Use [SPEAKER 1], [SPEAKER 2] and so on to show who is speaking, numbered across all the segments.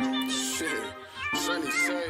[SPEAKER 1] Shit, Sunny say.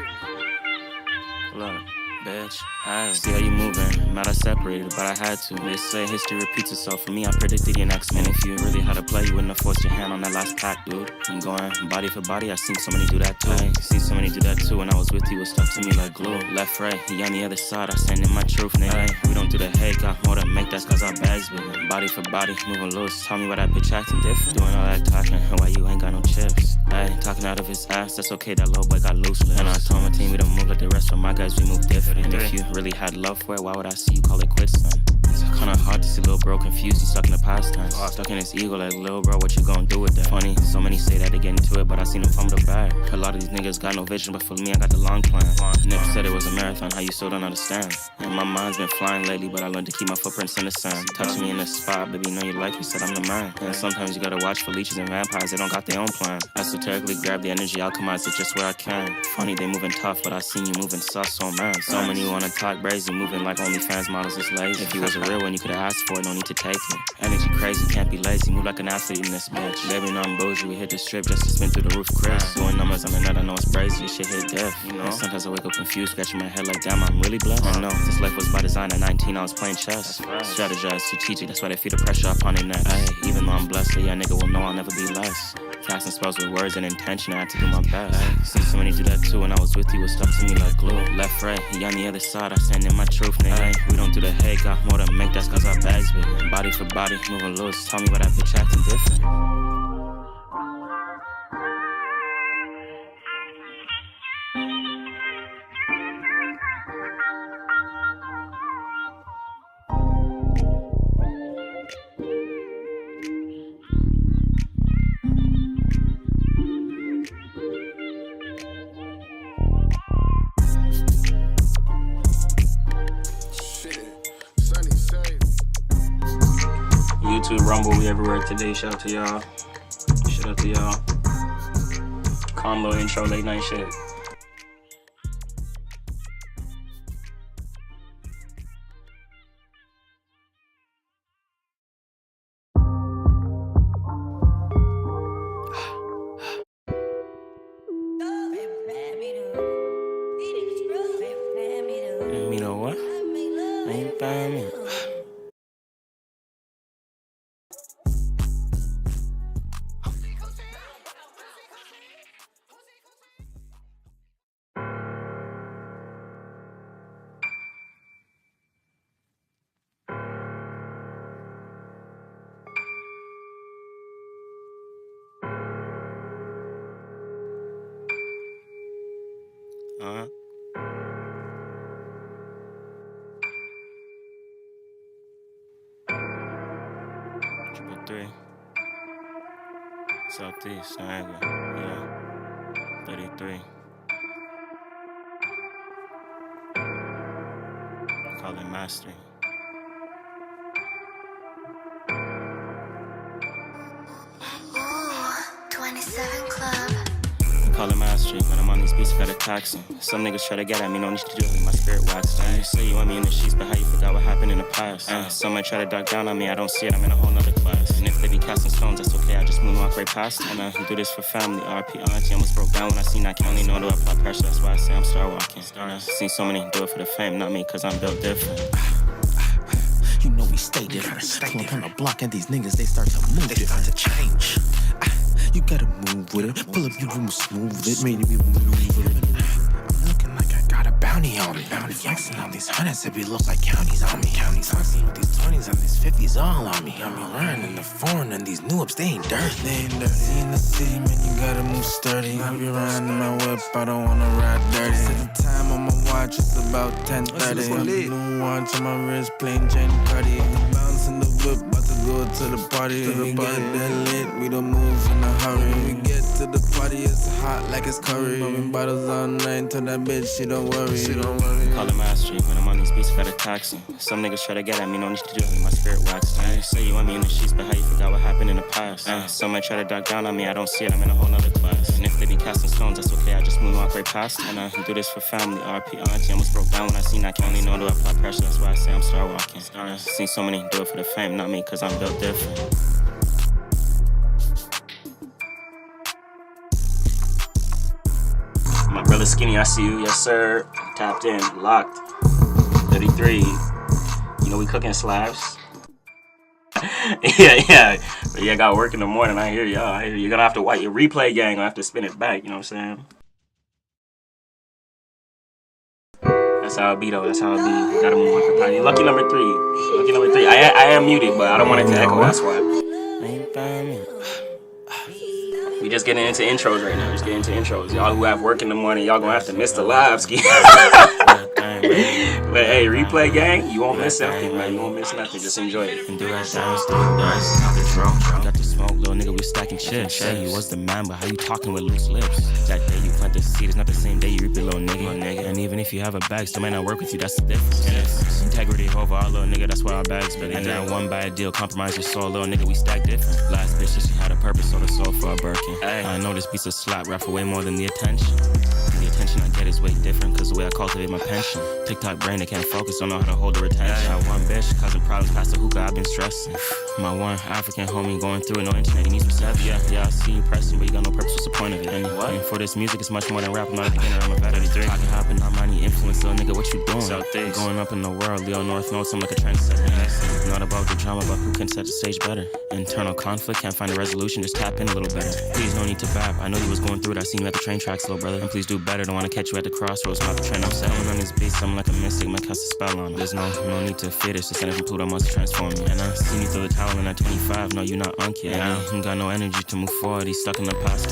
[SPEAKER 2] Look, bitch, I see how you moving. Mad I separated, but I had to. They say history repeats itself. For me, I predicted your next man. If you really had to play, you wouldn't have forced your hand on that last pack, dude. And going body for body, I seen so many do that too. I seen so many do that too. When I was with you, it stuck to me like glue. Left, right, he on the other side. I send in my truth, nigga. We don't do the hate, got more to make. That's cause our bags big. Body for body, moving loose. Tell me why that bitch acting different. Doing all that talking, and why you ain't got no chips. Ay, talking out of his ass, that's okay. That little boy got loose lips. And I told my team we don't move like the rest of my guys. We move different. And if you really had love for it, why would I see you call it quits then? It's kinda hard to see little bro confused, he's stuck in the past tense. Stuck in his ego like, little bro, what you gonna do with that? Funny, so many say that they get into it, but I seen them fumble the bag. A lot of these niggas got no vision, but for me, I got the long plan. Nip said it was a marathon, how you still don't understand? And my mind's been flying lately, but I learned to keep my footprints in the sand. Touch me in the spot, baby, know you like me, said I'm the man. And sometimes you gotta watch for leeches and vampires, they don't got their own plan. Esoterically grab the energy, alchemize it just where I can. Funny, they moving tough, but I seen you moving sus, so man. So many wanna talk brazy, moving like OnlyFans models is lazy. If you was a real one, you could've asked for it, no need to take it. Energy crazy, can't be lazy, move like an athlete in this bitch. Baby, know I'm bougie, we hit the strip just to spin through the roof, Chris. Doing numbers on the net, I know it's brazy, this shit hit death, you know. And sometimes I wake up confused, scratching my head like, damn, I'm really blessed. I know, this life was by design at 19, I was playing chess. Strategize, strategic, that's why they feel the pressure upon their necks. Ay, even though I'm blessed, yeah, nigga will know I'll never be less. Casting spells with words and intention, I had to do my best. Ay, seen so many do that too, when I was with you, it stuck to me like glue. Left, right, he on the other side, I send in my truth, nigga. Ay, we don't do the hate, got more to make, that's cause our bags big. Body for body, moving loose, tell me why that bitch acting different. YouTube, Rumble, we everywhere today. Shout out to y'all. Shout out to y'all. Calm little intro, late night shit. Me know what? Ain't by me. Triple 3. Southeast, Niagara, yeah. 33. Call it mastery.
[SPEAKER 3] Ooh, 27 Club.
[SPEAKER 2] Call it mastery. When I'm on these beats, got a taxing. Some niggas try to get at me, no need to do it. My spirit waxed. You say you want me in the sheets, but how you forgot what happened in the past? Some might try to duck down on me, I don't see it, I'm in a whole nother class. And if they be casting stones, that's okay, I just moonwalk right past it. And we do this for family. RP auntie almost broke down when I seen I can only know to apply pressure. That's why I say I'm star walking. Seen so many do it for the fame, not me, cause I'm built different.
[SPEAKER 4] You know we stay different. Pull up on the block and these niggas, they start to move. They start to change. You gotta move with it. Pull up, you move smooth it. Maybe we move with it. I'm looking like I got a bounty on me. Bounty flexing on these hundreds, it be look like counties on me. Counties flexing with these 20s and these 50s all on me. Got me learning the foreign and these new ups, they ain't dirty. They ain't dirty in the city, man, you gotta move sturdy. I be riding in my whip, I don't wanna ride dirty. Set the time on my watch, it's about 10:30. Blue watch on my wrist, plain Jane Cardi. Bouncing the whip, about to go to the party. We get that lit, we don't move in a hurry. We get to the party, it's hot like it's curry. Popping bottles all night, tell that bitch she don't worry. She don't worry.
[SPEAKER 2] Call it mastery. When I'm on these beats, got a taxing. Some niggas try to get at me, no need to do it. My spirit waxed. You say you want me in the sheets, but how you forgot what happened in the past? Some might try to duck down on me, I don't see it, I'm in a whole nother class. And if they be casting stones, that's okay, I just moonwalk right past it. And we do this for family. RP auntie almost broke down when I seen I can only know to apply pressure. That's why I say I'm star walking. Seen so many do it for the fame, not me, cause I'm built different. My brother Skinny, I see you. Yes, sir. Tapped in, locked. 33. You know we cooking slabs. yeah. But yeah, got work in the morning. I hear y'all. I hear you're gonna have to watch your replay gang. Gonna have to spin it back. You know what I'm saying? That's how it be though. That's how it be. Gotta move like a tiny. Lucky number 3. Lucky number 3. I am muted, but I don't want it to echo. That's why. We just getting into intros right now. Just getting into intros. Y'all who have work in the morning, y'all gonna have to miss the live ski. But hey, replay gang, you won't miss nothing, man. You won't miss nothing. Just enjoy it.
[SPEAKER 4] And do that dance, do dance, out the drum. Got the smoke, little nigga, we stacking chips. Say you was the man, but how you talking with loose lips? That day you plant the seed, it's not the same day you reap it, little nigga. And even if you have a bag, still might not work with you, that's the difference. Integrity over our little nigga, that's why our bags better. And that one bad deal compromise your soul, little nigga, we stack different. Last bitch, she had a purpose, so the soul for a Birkin. I know this piece of slap rap for way more than the attention. The attention I get is way different, cause the way I cultivate my pension. TikTok brain, they can't focus, don't know how to hold the retention. I one bitch, causing problems past the hookah, I've been stressing. My one African homie going through it, no internet, he needs some steps. Yeah, I see you pressing, but you got no purpose, what's the point of it? And for this music, it's much more than rap, I'm not a beginner, I'm a vet. 33. I can happen, not money influence, little nigga, what you doing? Going up in the world, Leo North Notes, I'm like a trendsetter. Not about the drama, but who can set the stage better. Internal conflict, can't find a resolution, just tap in a little better. Please, no need to bap, I know you was going through it, I seen you at the train tracks, little brother. And please do better, don't wanna catch you at the crossroads, not the trend. I'm settling on these beats, I'm like a mystic, might cast a spell on me. There's no need to fit it, just send it from Pluto, must transform me. And I seen you throw the towel in at 25, no, you not on kid. And he ain't got no energy to move forward, he's stuck in the past.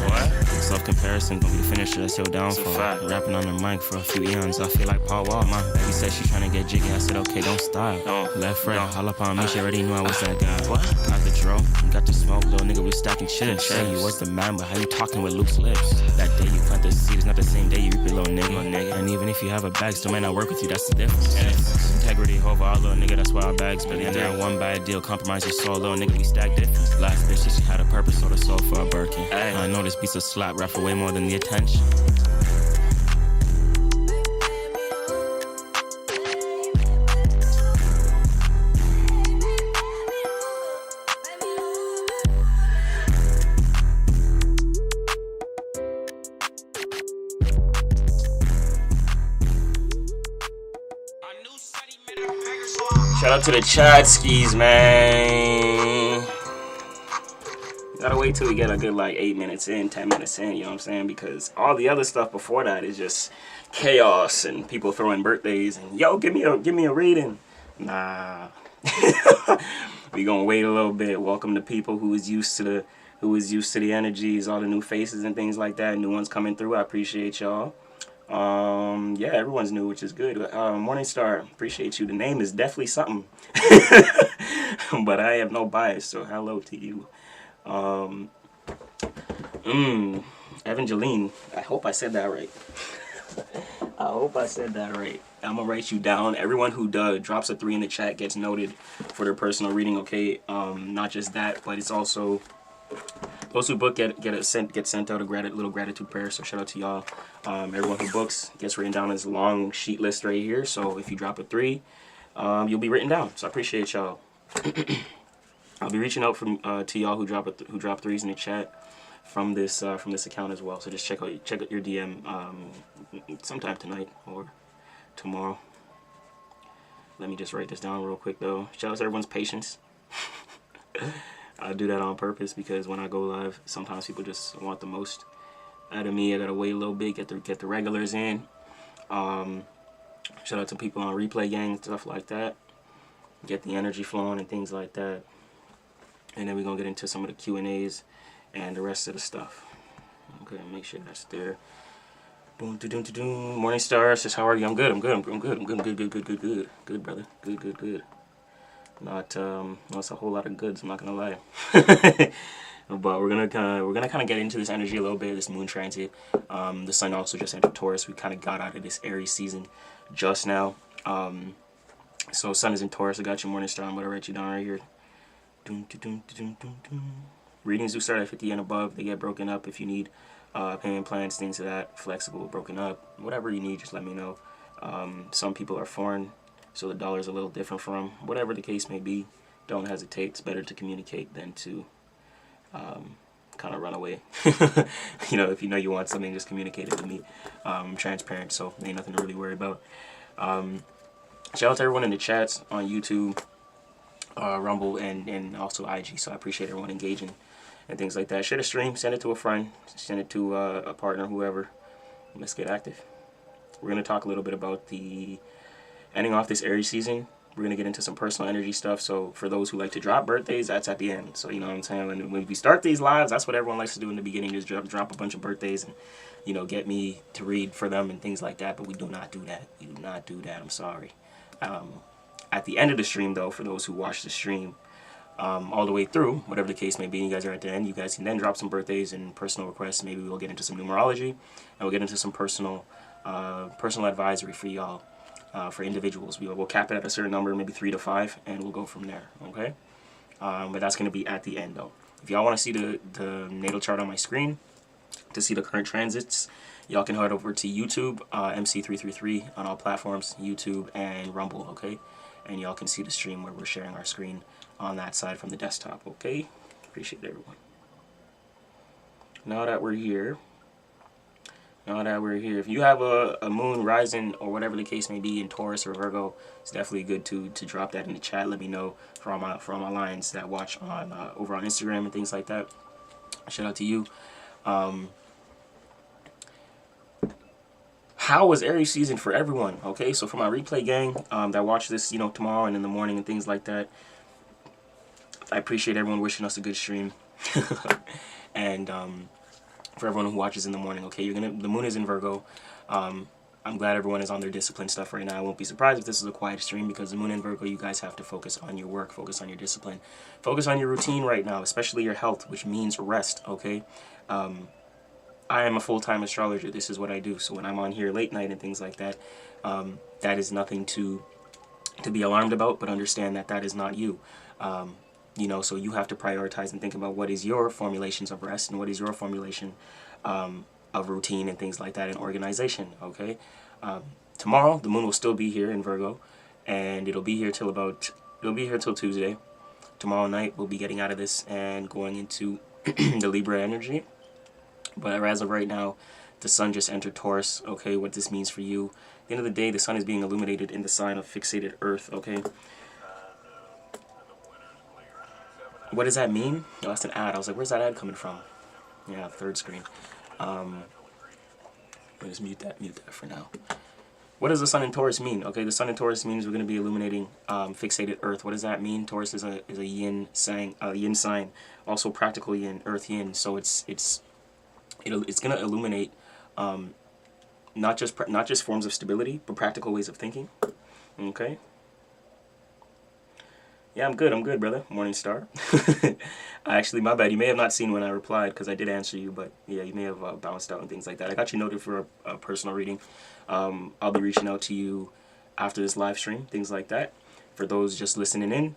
[SPEAKER 4] Self-comparison, gonna be the finisher, that's your downfall. Rapping on the mic for a few eons, I feel like Paul Wall. My baby said she tryna get jiggy, I said okay, don't stop. Left, right, all up on me, she already knew I was that guy. Got the dro, got the smoke, little nigga, we stacking chips. Say you was the man, but how you talking with Luke's lips? That day you plant the seed, it's not the same day you reap it, little nigga. And even if you have a bag, still might not work with you, that's the difference. Integrity over our little nigga, that's why our bags better. And that one bad deal compromise your soul, little nigga, we stack different. Last bitch, she had a purpose, so the soul for a Birkin. I know this piece of slap rap for way more than the attention.
[SPEAKER 2] Shout out to the Chad skis, man. Gotta wait till we get a good like 8 minutes in, 10 minutes in, you know what I'm saying? Because all the other stuff before that is just chaos and people throwing birthdays and yo, give me a reading. Nah. We gonna wait a little bit. Welcome to people who is used to the energies, all the new faces and things like that. New ones coming through. I appreciate y'all. Yeah, everyone's new, which is good. Morningstar, appreciate you. The name is definitely something. But I have no bias, so hello to you. Evangeline, I hope I said that right. I hope I said that right. I'm gonna write you down. Everyone who drops a 3 in the chat gets noted for their personal reading, okay? Not just that, but it's also those who book get sent out a little gratitude prayer. So shout out to y'all. Everyone who books gets written down as a long sheet list right here. So if you drop a 3, you'll be written down. So I appreciate y'all. I'll be reaching out to y'all who drop 3s in the chat from this account as well. So just check out your DM sometime tonight or tomorrow. Let me just write this down real quick though. Shout out to everyone's patience. I do that on purpose because when I go live, sometimes people just want the most out of me. I gotta wait a little bit, get the regulars in. Shout out to people on replay gang, stuff like that. Get the energy flowing and things like that. And then we're gonna get into some of the Q&As and the rest of the stuff. Okay, make sure that's there. Boom, doom, doom. Morning Star says, how are you? I'm good, good, brother. Good. Not it's a whole lot of goods, I'm not gonna lie. But we're gonna kind of get into this energy a little bit, this moon transit. The sun also just entered Taurus. We kind of got out of this Aries season just now. So sun is in Taurus. I got your morning star. I'm gonna write you down right here. Readings do start at 50 and above. They get broken up if you need payment plans, things of that, flexible, broken up, whatever you need. Just let me know. Some people are foreign, so the dollar's a little different from whatever the case may be. Don't hesitate. It's better to communicate than to kind of run away. You know, if you know you want something, just communicate it with me. I'm transparent, so ain't nothing to really worry about. Shout out to everyone in the chats on YouTube, Rumble, and also IG. So I appreciate everyone engaging and things like that. Share the stream, send it to a friend, send it to a partner, whoever. Let's get active. We're going to talk a little bit about the ending off this Aries season. We're going to get into some personal energy stuff. So for those who like to drop birthdays, that's at the end. So you know what I'm saying? When we start these lives, that's what everyone likes to do in the beginning, just drop a bunch of birthdays and, you know, get me to read for them and things like that. But we do not do that. We do not do that. I'm sorry. At the end of the stream, though, for those who watch the stream all the way through, whatever the case may be, you guys are at the end, you guys can then drop some birthdays and personal requests. Maybe we'll get into some numerology, and we'll get into some personal advisory for y'all, for individuals. We'll cap it at a certain number, maybe 3 to 5, and we'll go from there, okay? But that's going to be at the end, though. If y'all want to see the natal chart on my screen, to see the current transits, y'all can head over to YouTube, MC333 on all platforms, YouTube and Rumble, okay? And y'all can see the stream where we're sharing our screen on that side from the desktop, okay? Appreciate everyone. Now that we're here, if you have a moon rising or whatever the case may be in Taurus or Virgo, it's definitely good to drop that in the chat. Let me know for all my lions that watch on over on Instagram and things like that. Shout out to you. How was Aries season for everyone? Okay, so for my replay gang that watch this, you know, tomorrow and in the morning and things like that, I appreciate everyone wishing us a good stream. And for everyone who watches in the morning, okay, the moon is in Virgo. I'm glad everyone is on their discipline stuff right now. I won't be surprised if this is a quiet stream, because the moon in Virgo, you guys have to focus on your work, focus on your discipline, focus on your routine right now, especially your health, which means rest, okay? I am a full-time astrologer. This is what I do. So when I'm on here late night and things like that, that is nothing to be alarmed about, but understand that that is not you. You know, so you have to prioritize and think about what is your formulations of rest and what is your formulation of routine and things like that in organization, okay? Tomorrow, the moon will still be here in Virgo, and it'll be here till Tuesday. Tomorrow night, we'll be getting out of this and going into the Libra energy. But as of right now, the sun just entered Taurus, okay? What this means for you. At the end of the day, the sun is being illuminated in the sign of fixated Earth, okay? What does that mean? Oh, that's an ad. I was like, where's that ad coming from? Yeah, third screen. Let me just mute that for now. What does the sun in Taurus mean? Okay, the sun in Taurus means we're going to be illuminating fixated Earth. What does that mean? Taurus is a yin sign, also practical yin, Earth yin. So it's going to illuminate not just forms of stability, but practical ways of thinking. Okay. Yeah, I'm good, brother. Morning star. Actually, my bad. You may have not seen when I replied, because I did answer you, but yeah, you may have bounced out and things like that. I got you noted for a personal reading. I'll be reaching out to you after this live stream, things like that. For those just listening in,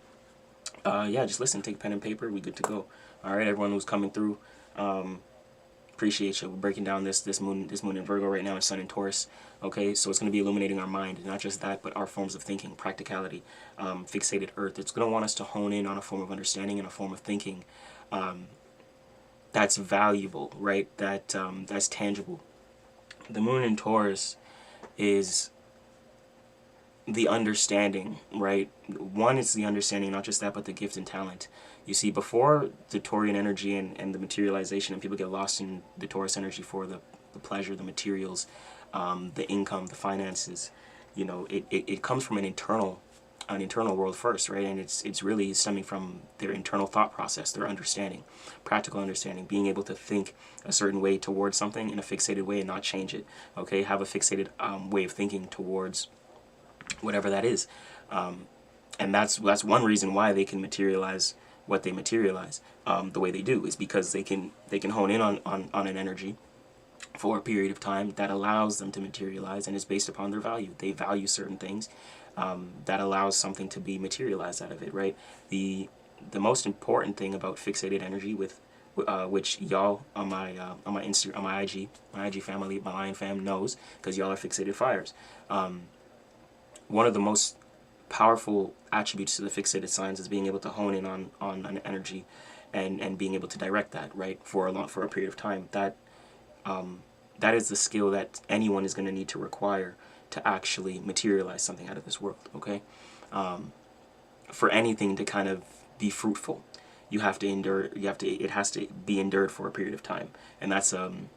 [SPEAKER 2] yeah, just listen, take pen and paper. We good to go. All right, everyone who's coming through. Appreciate you. We're breaking down this moon in Virgo right now, and sun in Taurus. Okay, so it's going to be illuminating our mind, not just that, but our forms of thinking, practicality, fixated Earth. It's going to want us to hone in on a form of understanding and a form of thinking that's valuable, right? That's tangible. The moon in Taurus is the understanding, right? One is the understanding, not just that, but the gift and talent. You see, before the Taurian energy and the materialization, and people get lost in the Taurus energy for the pleasure, the materials, the income, the finances, you know, it comes from an internal world first, right? And it's really stemming from their internal thought process, their understanding, practical understanding, being able to think a certain way towards something in a fixated way and not change it, okay? Have a fixated way of thinking towards whatever that is. And that's one reason why they can materialize what they materialize the way they do, is because they can hone in on an energy for a period of time that allows them to materialize, and is based upon their value. They value certain things that allows something to be materialized out of it, right? The most important thing about fixated energy, with which y'all on my Insta, on my IG family, my Lion fam knows, because y'all are fixated fires. One of the most powerful attributes to the fixated signs is being able to hone in on an energy and being able to direct that, right, for a period of time. That is the skill that anyone is going to need to require to actually materialize something out of this world, okay? For anything to kind of be fruitful, you have to endure, it has to be endured for a period of time. And that's an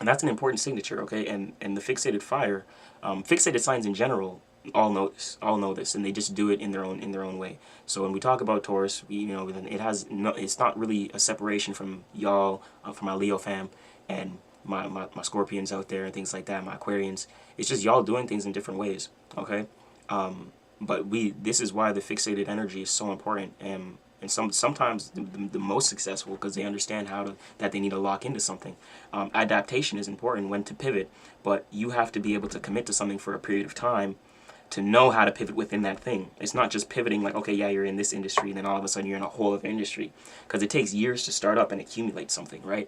[SPEAKER 2] important signature, okay? And the fixated fire, fixated signs in general all know this, and they just do it in their own way. So when we talk about Taurus, it's not really a separation from y'all, from my Leo fam, and my Scorpions out there and things like that, my Aquarians. It's just y'all doing things in different ways, okay? But this is why the fixated energy is so important, and sometimes the most successful, because they understand that they need to lock into something. Adaptation is important, when to pivot, but you have to be able to commit to something for a period of time to know how to pivot within that thing. It's not just pivoting like, okay, yeah, you're in this industry, and then all of a sudden you're in a whole other industry, because it takes years to start up and accumulate something, right?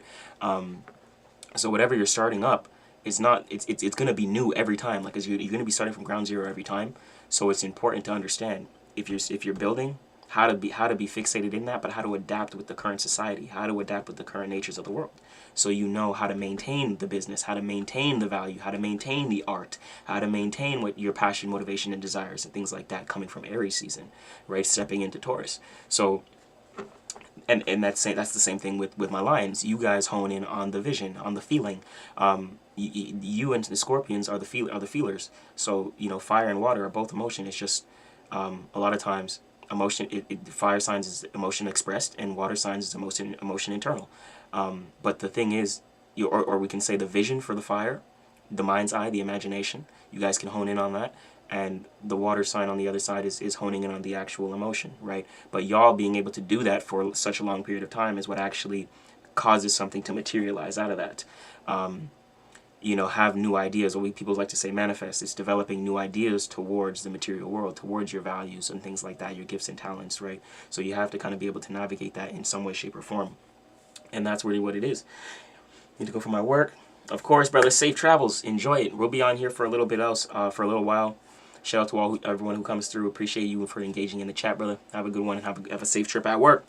[SPEAKER 2] So whatever you're starting up, it's going to be new every time. Like, you're going to be starting from ground zero every time. So it's important to understand, if you're building, how to be fixated in that, but how to adapt with the current society, how to adapt with the current natures of the world. So you know how to maintain the business, how to maintain the value, how to maintain the art, how to maintain what your passion, motivation, and desires, and things like that, coming from Aries season, right? Stepping into Taurus. So, and that's the same thing with my Lions. You guys hone in on the vision, on the feeling. You and the Scorpions are the feelers. So, fire and water are both emotion. It's just a lot of times emotion. Fire signs is emotion expressed, and water signs is emotion internal. But the thing is, or we can say the vision for the fire, the mind's eye, the imagination. You guys can hone in on that. And the water sign on the other side is honing in on the actual emotion, right? But y'all being able to do that for such a long period of time is what actually causes something to materialize out of that. Have new ideas, or people like to say manifest. It's developing new ideas towards the material world, towards your values and things like that, your gifts and talents, right? So you have to kind of be able to navigate that in some way, shape, or form. And that's really what it is. Need to go for my work. Of course, brother, safe travels. Enjoy it. We'll be on here for a little bit else, for a little while. Shout out to everyone who comes through. Appreciate you for engaging in the chat, brother. Have a good one, and have a safe trip at work.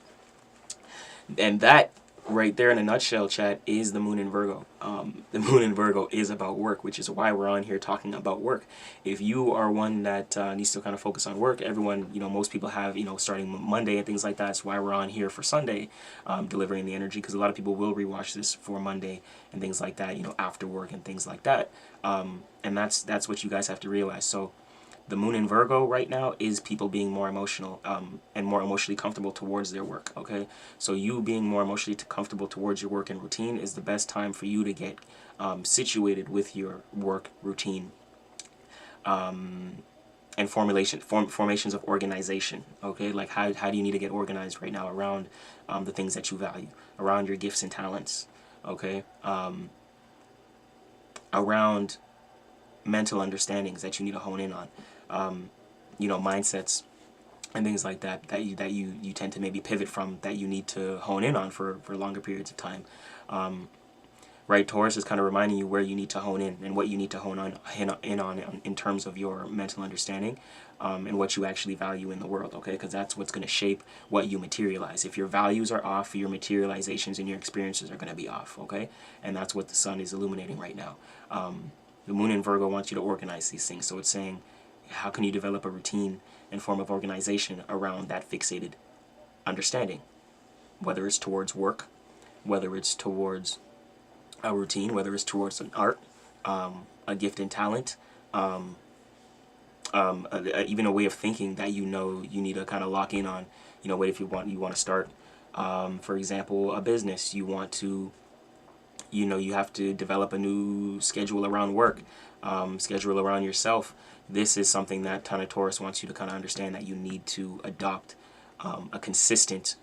[SPEAKER 2] And that right there in a nutshell, chat, is the moon in Virgo. The moon in Virgo is about work, which is why we're on here talking about work. If you are one that needs to kind of focus on work, everyone, most people have, starting Monday and things like that. That's why we're on here for Sunday, delivering the energy, because a lot of people will rewatch this for Monday and things like that, after work and things like that. And that's what you guys have to realize. So the moon in Virgo right now is people being more emotional and more emotionally comfortable towards their work, okay? So you being more emotionally comfortable towards your work and routine is the best time for you to get situated with your work routine and formations of organization, okay? Like how do you need to get organized right now around the things that you value, around your gifts and talents, okay? Around mental understandings that you need to hone in on. Mindsets and things like that you tend to maybe pivot from, that you need to hone in on for longer periods of time. Right, Taurus is kind of reminding you where you need to hone in and what you need to hone in terms of your mental understanding and what you actually value in the world, okay? Because that's what's going to shape what you materialize. If your values are off, your materializations and your experiences are going to be off, okay? And that's what the sun is illuminating right now. The moon in Virgo wants you to organize these things. So it's saying, how can you develop a routine and form of organization around that fixated understanding? Whether it's towards work, whether it's towards a routine, whether it's towards an art, a gift and talent, even a way of thinking that you need to kind of lock in on. What if you want to start, for example, a business. You want to, you have to develop a new schedule around work, schedule around yourself. This is something that ton of Taurus wants you to kind of understand, that you need to adopt a consistent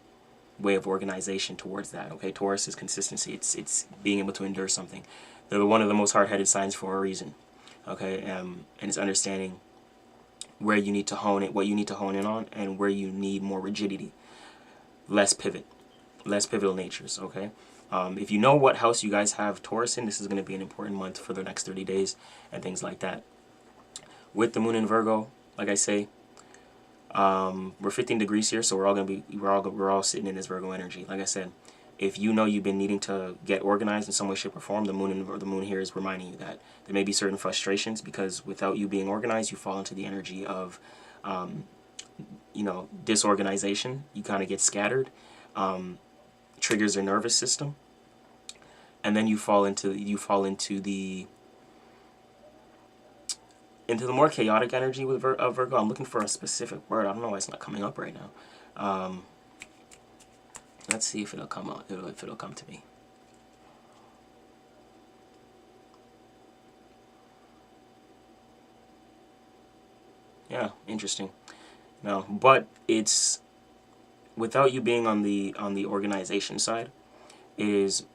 [SPEAKER 2] way of organization towards that. Okay, Taurus is consistency. It's being able to endure something. They're one of the most hard-headed signs for a reason. Okay, and it's understanding where you need to hone it, what you need to hone in on, and where you need more rigidity, less pivotal natures. Okay. If you know what house you guys have Taurus in, this is going to be an important month for the next 30 days and things like that. With the moon in Virgo, like I say, We're 15 degrees here, so we're all sitting in this Virgo energy. Like I said, if you know you've been needing to get organized in some way, shape, or form, the moon here is reminding you that there may be certain frustrations because without you being organized, you fall into the energy of, you know, disorganization. You kind of get scattered, triggers your nervous system, and then you fall into the more chaotic energy with Virgo. I'm looking for a specific word. I don't know why it's not coming up right now. Let's see if it'll come out. If it'll come to me. Yeah, interesting. No, but it's without you being on the organization side. It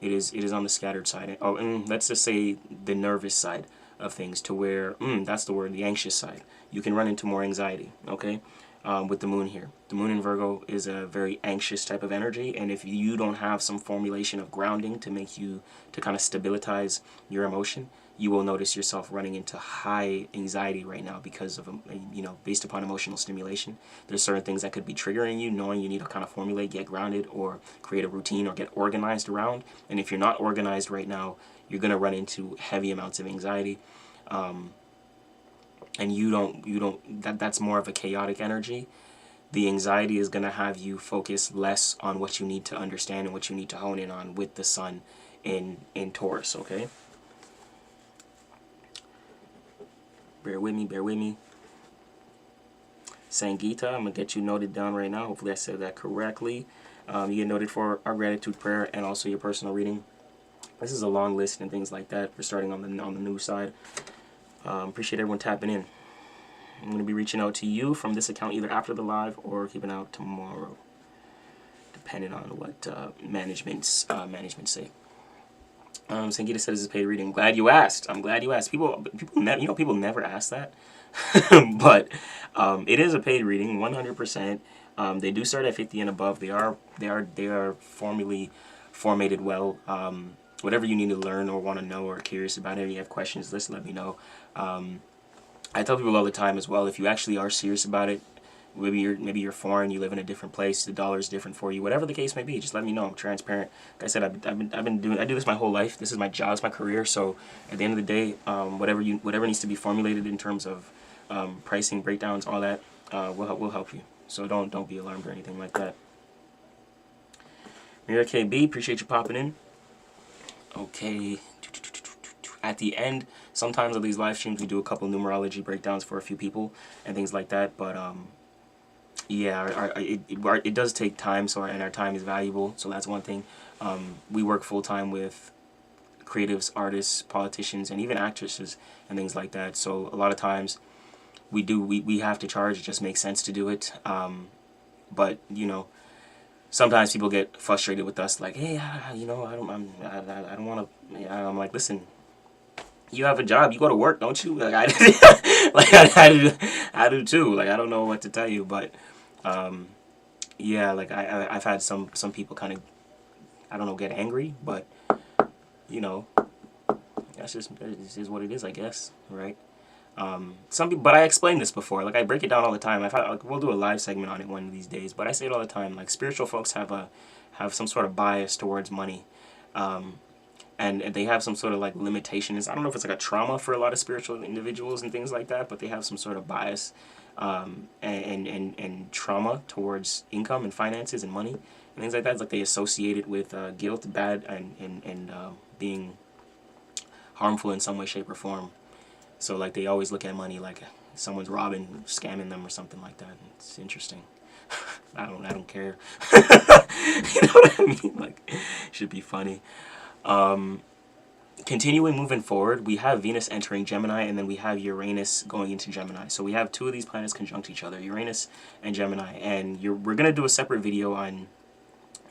[SPEAKER 2] is on the scattered side. Oh, and let's just say the nervous side of things, to where that's the word, the anxious side. You can run into more anxiety. Okay, with the moon here. The moon in Virgo is a very anxious type of energy, and if you don't have some formulation of grounding to make you to kind of stabilize your emotion, you will notice yourself running into high anxiety right now because of, you know, based upon emotional stimulation. There's certain things that could be triggering you, knowing you need to kind of formulate, get grounded, or create a routine, or get organized around. And if you're not organized right now, you're going to run into heavy amounts of anxiety. And that's more of a chaotic energy. The anxiety is going to have you focus less on what you need to understand and what you need to hone in on with the sun in Taurus, okay? Bear with me. Sangita, I'm going to get you noted down right now. Hopefully I said that correctly. You get noted for our gratitude prayer and also your personal reading. This is a long list and things like that. We're starting on the new side. Appreciate everyone tapping in. I'm going to be reaching out to you from this account either after the live or keeping out tomorrow, depending on what management say. Sangita said this is a paid reading. Glad you asked. I'm glad you asked. People never ask that, but it is a paid reading, 100%. They do start at 50 and above. They are formally formatted well. Whatever you need to learn or want to know or curious about it, or you have questions, just let me know. I tell people all the time as well, if you actually are serious about it, maybe you're foreign, you live in a different place, the dollar is different for you, whatever the case may be, just let me know. I'm transparent. Like I said, I do this my whole life. This is my job, it's my career. So at the end of the day, whatever needs to be formulated in terms of pricing, breakdowns, all that, we'll help you. So don't be alarmed or anything like that. Mira KB, appreciate you popping in. Okay. At the end, sometimes of these live streams, we do a couple numerology breakdowns for a few people and things like that. But yeah, it does take time, and our time is valuable. So that's one thing. We work full time with creatives, artists, politicians, and even actresses and things like that. So a lot of times we have to charge. It just makes sense to do it. But you know, sometimes people get frustrated with us, like, hey, you know, I don't want to. I'm like, listen. You have a job. You go to work, don't you? Like I do too. Like I don't know what to tell you, but yeah, like I've had some people kind of, I don't know, get angry, but you know, this is what it is, I guess, right? Some people, but I explained this before. Like I break it down all the time. We'll do a live segment on it one of these days. But I say it all the time. Like spiritual folks have some sort of bias towards money. And they have some sort of like limitations. I don't know if it's like a trauma for a lot of spiritual individuals and things like that, but they have some sort of bias and trauma towards income and finances and money and things like that. It's like they associate it with guilt, bad, and being harmful in some way, shape, or form. So like they always look at money like someone's robbing, scamming them or something like that. It's interesting. I don't care. You know what I mean? Like, it should be funny. Continuing moving forward, we have Venus entering Gemini, and then we have Uranus going into Gemini. So we have two of these planets conjunct each other, Uranus and Gemini. And we're going to do a separate video on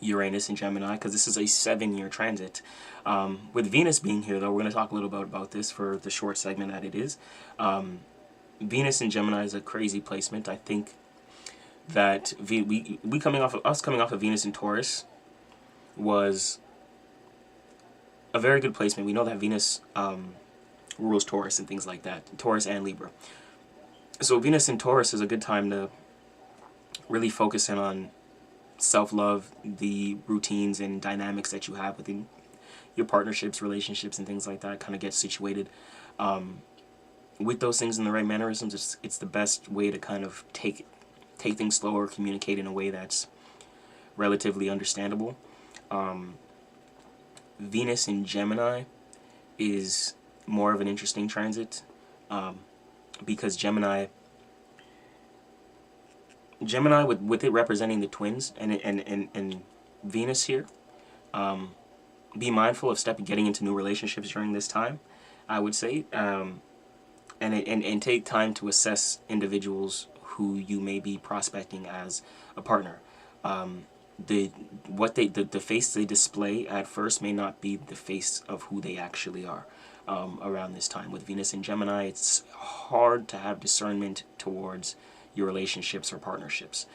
[SPEAKER 2] Uranus and Gemini because this is a 7-year transit. With Venus being here, though, we're going to talk a little bit about this for the short segment that it is. Venus and Gemini is a crazy placement. I think that we coming off of Venus and Taurus was a very good placement. We know that Venus rules Taurus and things like that. Taurus and Libra. So Venus in Taurus is a good time to really focusing on self-love, the routines and dynamics that you have within your partnerships, relationships, and things like that. Kind of get situated with those things in the right mannerisms. It's the best way to kind of take things slower, communicate in a way that's relatively understandable. Venus in Gemini is more of an interesting transit, because Gemini with it representing the twins and Venus here, be mindful of getting into new relationships during this time, I would say, and take time to assess individuals who you may be prospecting as a partner. The face they display at first may not be the face of who they actually are. Around this time with Venus in Gemini, it's hard to have discernment towards your relationships or partnerships,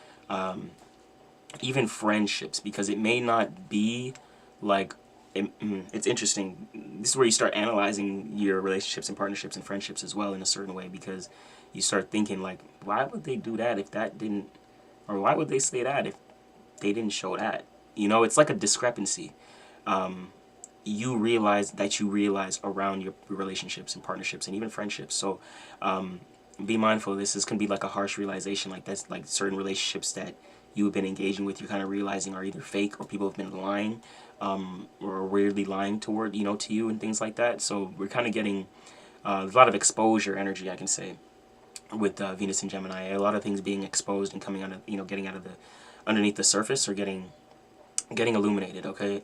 [SPEAKER 2] even friendships, because it may not be like it's interesting. This is where you start analyzing your relationships and partnerships and friendships as well in a certain way, because you start thinking like, why would they do that if that didn't, or why would they say that if they didn't show that? You know, it's like a discrepancy. You realize around your relationships and partnerships and even friendships. So be mindful of this. This can be like a harsh realization, like that's like certain relationships that you have been engaging with, you're kind of realizing are either fake or people have been lying, or weirdly lying toward, to you and things like that. So we're kind of getting a lot of exposure energy, I can say, with Venus and Gemini. A lot of things being exposed and coming out of, getting out of the underneath the surface, or getting illuminated. Okay.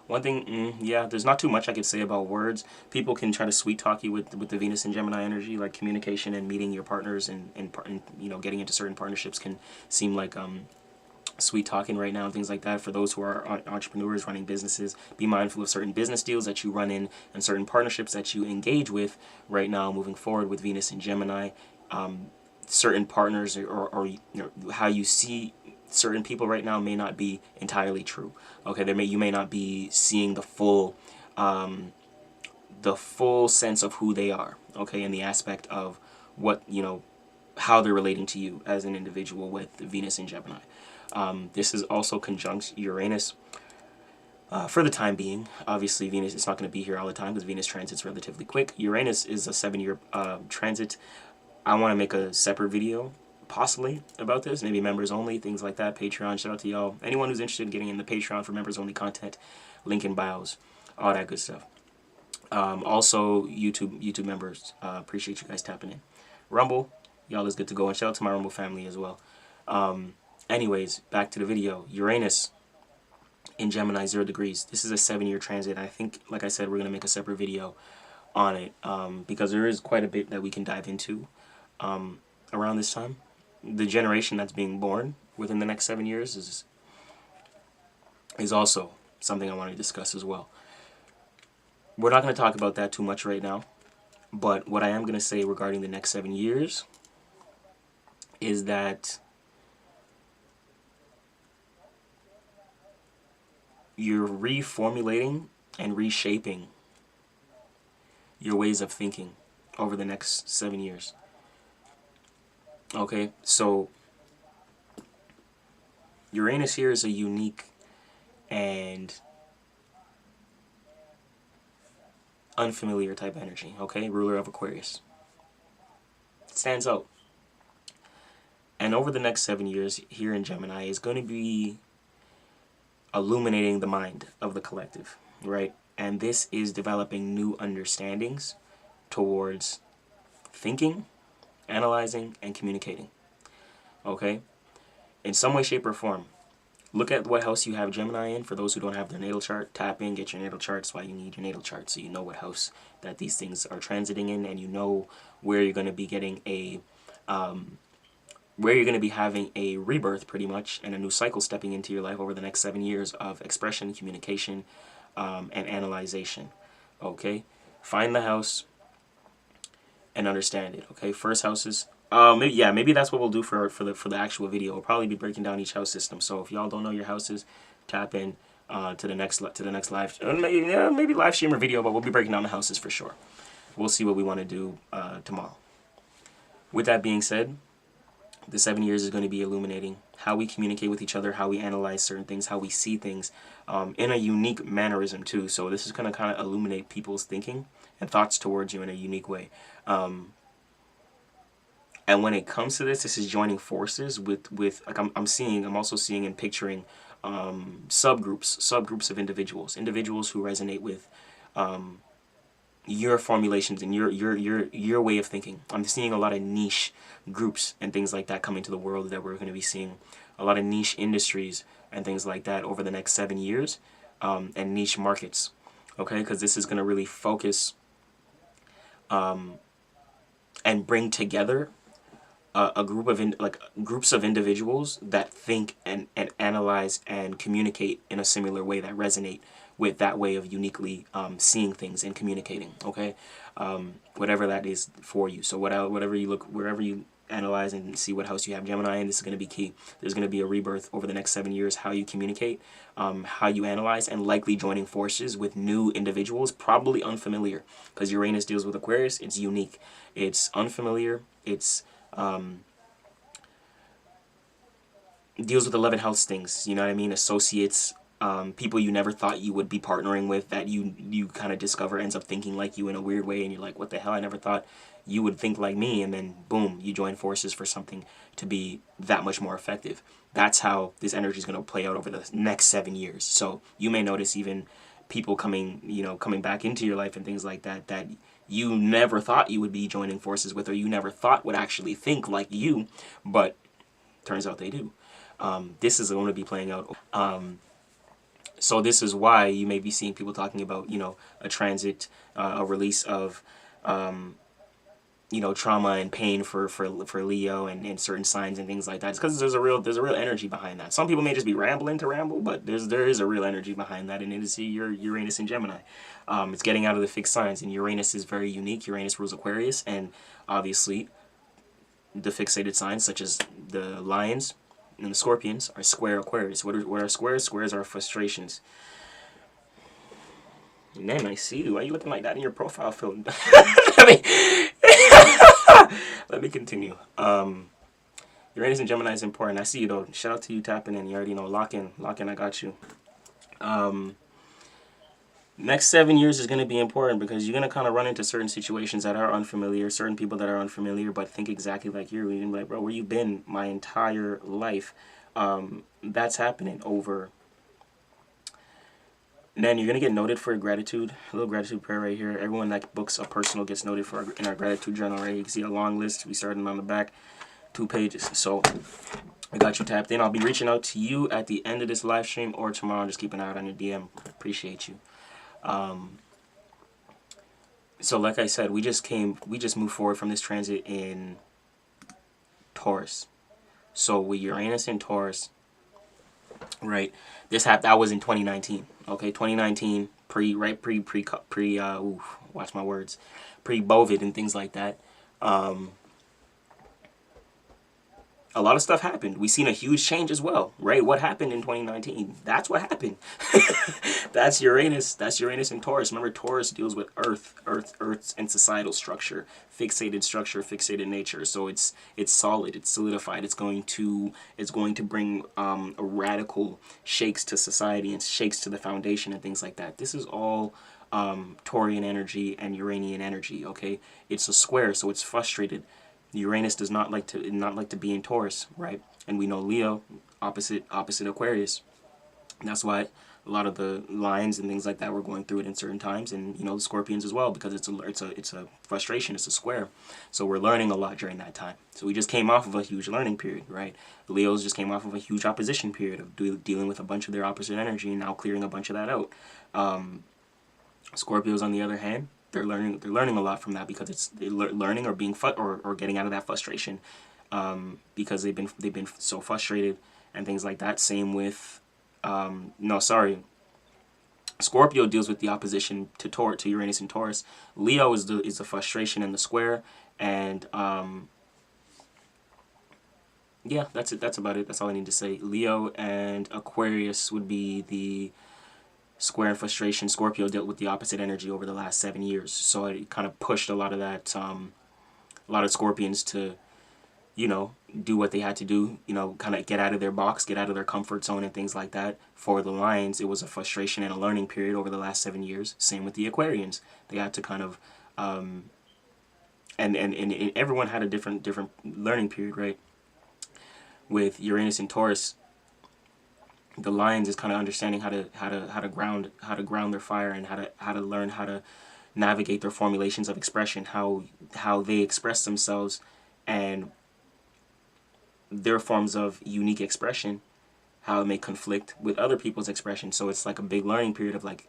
[SPEAKER 2] One thing, yeah, there's not too much I could say about words. People can try to sweet talk you with the Venus and Gemini energy, like communication and meeting your partners and getting into certain partnerships can seem like sweet talking right now and things like that. For those who are entrepreneurs running businesses, be mindful of certain business deals that you run in and certain partnerships that you engage with right now moving forward with Venus and Gemini. Certain partners or how you see certain people right now may not be entirely true. Okay, you may not be seeing the full sense of who they are. Okay, in the aspect of what how they're relating to you as an individual with Venus and Gemini. This is also conjunct Uranus for the time being. Obviously, Venus is not going to be here all the time because Venus transits relatively quick. Uranus is a 7-year transit. I want to make a separate video possibly about this, maybe members only, things like that. Patreon, shout out to y'all. Anyone who's interested in getting in the Patreon for members only content, link in bios, all that good stuff. Also YouTube members, appreciate you guys tapping in. Rumble, y'all is good to go, and shout out to my Rumble family as well. Anyways, back to the video. Uranus in Gemini, 0 degrees. This is a 7-year transit. I think, like I said, we're going to make a separate video on it, because there is quite a bit that we can dive into around this time. The generation that's being born within the next 7 years is also something I want to discuss as well. We're not going to talk about that too much right now, but what I am going to say regarding the next 7 years is that you're reformulating and reshaping your ways of thinking over the next 7 years. Okay, so Uranus here is a unique and unfamiliar type energy, okay? Ruler of Aquarius. It stands out. And over the next 7 years here in Gemini is going to be illuminating the mind of the collective, right? And this is developing new understandings towards thinking, analyzing, and communicating. Okay? In some way, shape, or form. Look at what house you have Gemini in. For those who don't have their natal chart, tap in, get your natal chart. That's why you need your natal chart, so you know what house that these things are transiting in, and you know where you're going to be getting where you're going to be having a rebirth, pretty much, and a new cycle stepping into your life over the next 7 years of expression, communication, and analyzation. Okay? Find the house and understand it. Okay? First houses. Maybe that's what we'll do for the actual video. We'll probably be breaking down each house system. So if y'all don't know your houses, tap in to the next live, maybe live stream or video, but we'll be breaking down the houses for sure. we'll see what we want to do tomorrow. With that being said, the 7 years is going to be illuminating how we communicate with each other, how we analyze certain things, how we see things in a unique mannerism too. So this is going to kind of illuminate people's thinking and thoughts towards you in a unique way. And when it comes to this is joining forces with like I'm also seeing and picturing subgroups of individuals who resonate with your formulations and your way of thinking. I'm seeing a lot of niche groups and things like that coming to the world that we're going to be seeing a lot of niche industries and things like that over the next 7 years, and niche markets. Okay, because this is going to really focus and bring together a group of groups of individuals that think and analyze and communicate in a similar way, that resonate with that way of uniquely seeing things and communicating. Okay, whatever that is for you. So whatever you look, wherever you analyze and see what house you have Gemini in, this is going to be key. There's going to be a rebirth over the next 7 years, how you communicate, how you analyze, and likely joining forces with new individuals, probably unfamiliar, because Uranus deals with Aquarius. It's unique, it's unfamiliar, it's deals with 11th house things, you know what I mean? Associates, people you never thought you would be partnering with, that you kind of discover ends up thinking like you in a weird way, and you're like, what the hell, I never thought you would think like me, and then boom, you join forces for something to be that much more effective. That's how this energy is going to play out over the next 7 years. So you may notice even people coming back into your life and things like that, that you never thought you would be joining forces with, or you never thought would actually think like you, but turns out they do. This is going to be playing out. So this is why you may be seeing people talking about, a transit, a release of, trauma and pain for Leo and certain signs and things like that. It's because there's a real energy behind that. Some people may just be rambling to ramble, but there is a real energy behind that, and it is your Uranus and Gemini. It's getting out of the fixed signs, and Uranus is very unique. Uranus rules Aquarius, and obviously the fixated signs such as the Lions and the Scorpions are square Aquarius. What are squares? Squares are frustrations. Man, I see you. Why are you looking like that in your profile film? Let me continue. Uranus and Gemini is important. I see you though. Shout out to you tapping in. You already know. Lock in. I got you. Next 7 years is going to be important because you're going to kind of run into certain situations that are unfamiliar, certain people that are unfamiliar, but think exactly like you. You're going to be like, bro, where you been my entire life? That's happening over. And then you're going to get noted for gratitude. A little gratitude prayer right here. Everyone that books a personal gets noted for in our gratitude journal, right? You can see a long list. We started on the back, 2 pages. So I got you tapped in. I'll be reaching out to you at the end of this live stream or tomorrow. Just keep an eye out on your DM. Appreciate you. So like I said, we just moved forward from this transit in Taurus. So with Uranus in Taurus, right? That was in 2019. Okay, 2019, watch my words, pre-Bovid and things like that. A lot of stuff happened. We seen a huge change as well, right? What happened in 2019? That's what happened. That's Uranus and Taurus. Remember, Taurus deals with Earth's and societal structure, fixated nature. So it's solid, it's solidified. It's going to bring a radical shakes to society and shakes to the foundation and things like that. This is all Taurian energy and Uranian energy. Okay, it's a square, so it's frustrated. Uranus does not like to be in Taurus, right? And we know Leo, opposite Aquarius. And that's why a lot of the Lions and things like that were going through it in certain times, and the Scorpions as well, because it's a frustration, it's a square. So we're learning a lot during that time. So we just came off of a huge learning period, right? The Leos just came off of a huge opposition period of dealing with a bunch of their opposite energy and now clearing a bunch of that out. Scorpios, on the other hand, they're learning a lot from that because they're learning or being or getting out of that frustration, because they've been so frustrated and things like that. Same with Scorpio deals with the opposition to Uranus and Taurus. Leo is the frustration and the square, and yeah, that's it. That's about it. That's all I need to say. Leo and Aquarius would be the square and frustration. Scorpio dealt with the opposite energy over the last 7 years, so it kind of pushed a lot of that, a lot of Scorpions to, you know, do what they had to do, you know, kind of get out of their box, get out of their comfort zone and things like that. For the Lions, it was a frustration and a learning period over the last 7 years. Same with the Aquarians. They had to kind of, and everyone had a different learning period, right? With Uranus and Taurus, the Lions is kind of understanding how to ground their fire, and how to learn how to navigate their formulations of expression, how they express themselves, and their forms of unique expression, how it may conflict with other people's expression. So it's like a big learning period of like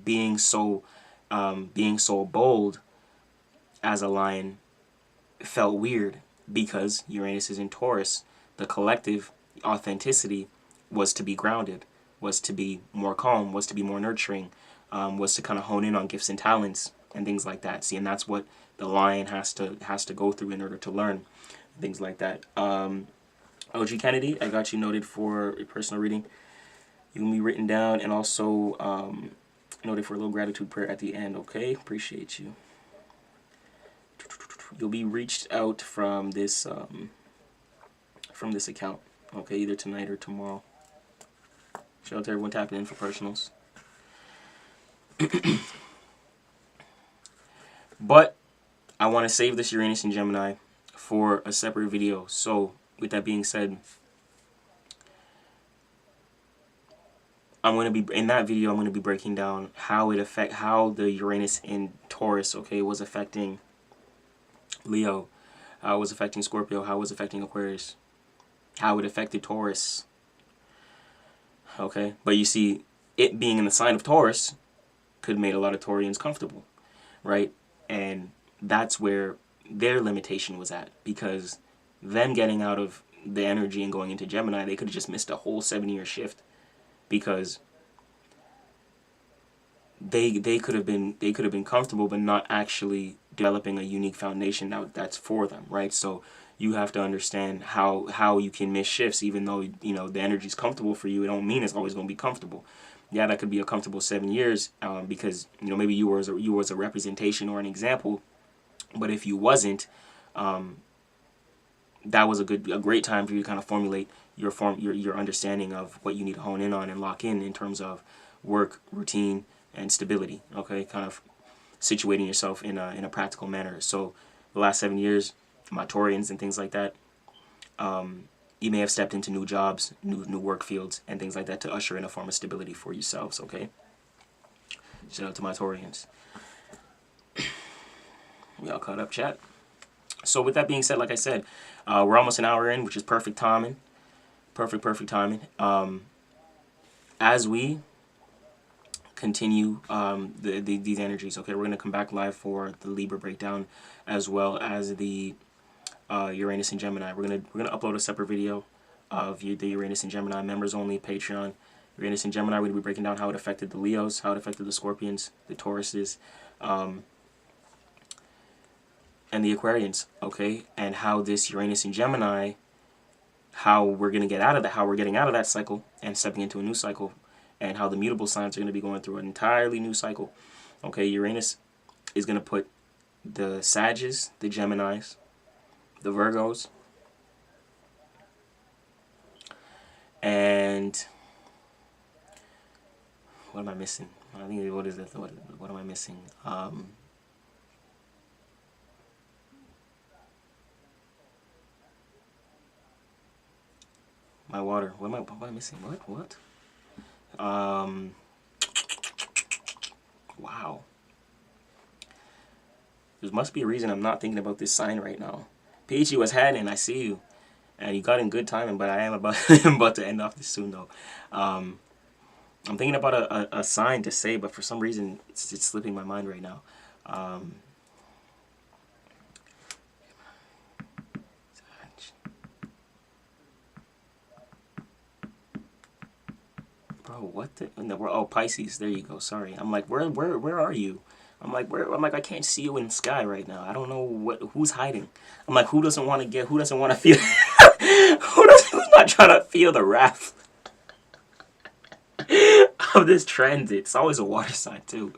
[SPEAKER 2] being so bold as a lion felt weird, because Uranus is in Taurus. The collective authenticity was to be grounded, was to be more calm, was to be more nurturing, was to kind of hone in on gifts and talents and things like that. See, and that's what the lion has to go through in order to learn things like that. OG Kennedy, I got you noted for a personal reading. You can be written down, and also noted for a little gratitude prayer at the end. Okay, appreciate you. You'll be reached out from this account. Okay, either tonight or tomorrow. Shout out to everyone tapping in for personals. But I want to save this Uranus and Gemini for a separate video. So with that being said, I'm going to be, in that video, I'm going to be breaking down how the Uranus in Taurus, okay, was affecting Leo, how it was affecting Scorpio, how it was affecting Aquarius, how it affected Taurus. Okay, but you see, it being in the sign of Taurus could have made a lot of Taurians comfortable, right? And that's where their limitation was at, because them getting out of the energy and going into Gemini, they could have just missed a whole 7-year shift, because they could have been comfortable but not actually developing a unique foundation that's for them, right? So you have to understand how you can miss shifts, even though, you know, the energy's comfortable for you. It don't mean it's always going to be comfortable. Yeah, that could be a comfortable 7 years, because, you know, maybe you was a representation or an example, but if you wasn't, that was a great time for you to kind of formulate your understanding of what you need to hone in on and lock in terms of work, routine, and stability. Okay, kind of situating yourself in a practical manner. So the last 7 years, my Taurians and things like that, you may have stepped into new jobs, new work fields, and things like that to usher in a form of stability for yourselves. Okay, shout out to my Taurians. We all caught up, chat. So with that being said, like I said, we're almost an hour in, which is perfect timing. Perfect timing. As we continue these energies, okay, we're going to come back live for the Libra breakdown, as well as the Uranus and Gemini. We're gonna upload a separate video of the Uranus and Gemini, members only, Patreon. Uranus and Gemini, we're going to be breaking down how it affected the Leos, how it affected the Scorpions, the Tauruses, and the Aquarians, okay? And how this Uranus and Gemini, how we're going to get out of that, how we're getting out of that cycle and stepping into a new cycle, and how the mutable signs are going to be going through an entirely new cycle. Okay, Uranus is going to put the Sages, the Geminis, the Virgos, and what am I missing? I think, what is it? What am I missing? My water. What am I missing? What? Wow. There must be a reason I'm not thinking about this sign right now. Peachy was heading, I see you. And you got in good timing, but I am about to end off this soon, though. I'm thinking about a sign to say, but for some reason, it's slipping my mind right now. Bro, what the? Oh, Pisces. There you go. Sorry. I'm like, where are you? I'm like, I can't see you in the sky right now. I don't know who's hiding. I'm like, who doesn't want to feel, who's not trying to feel the wrath? of this transit. It's always a water sign too.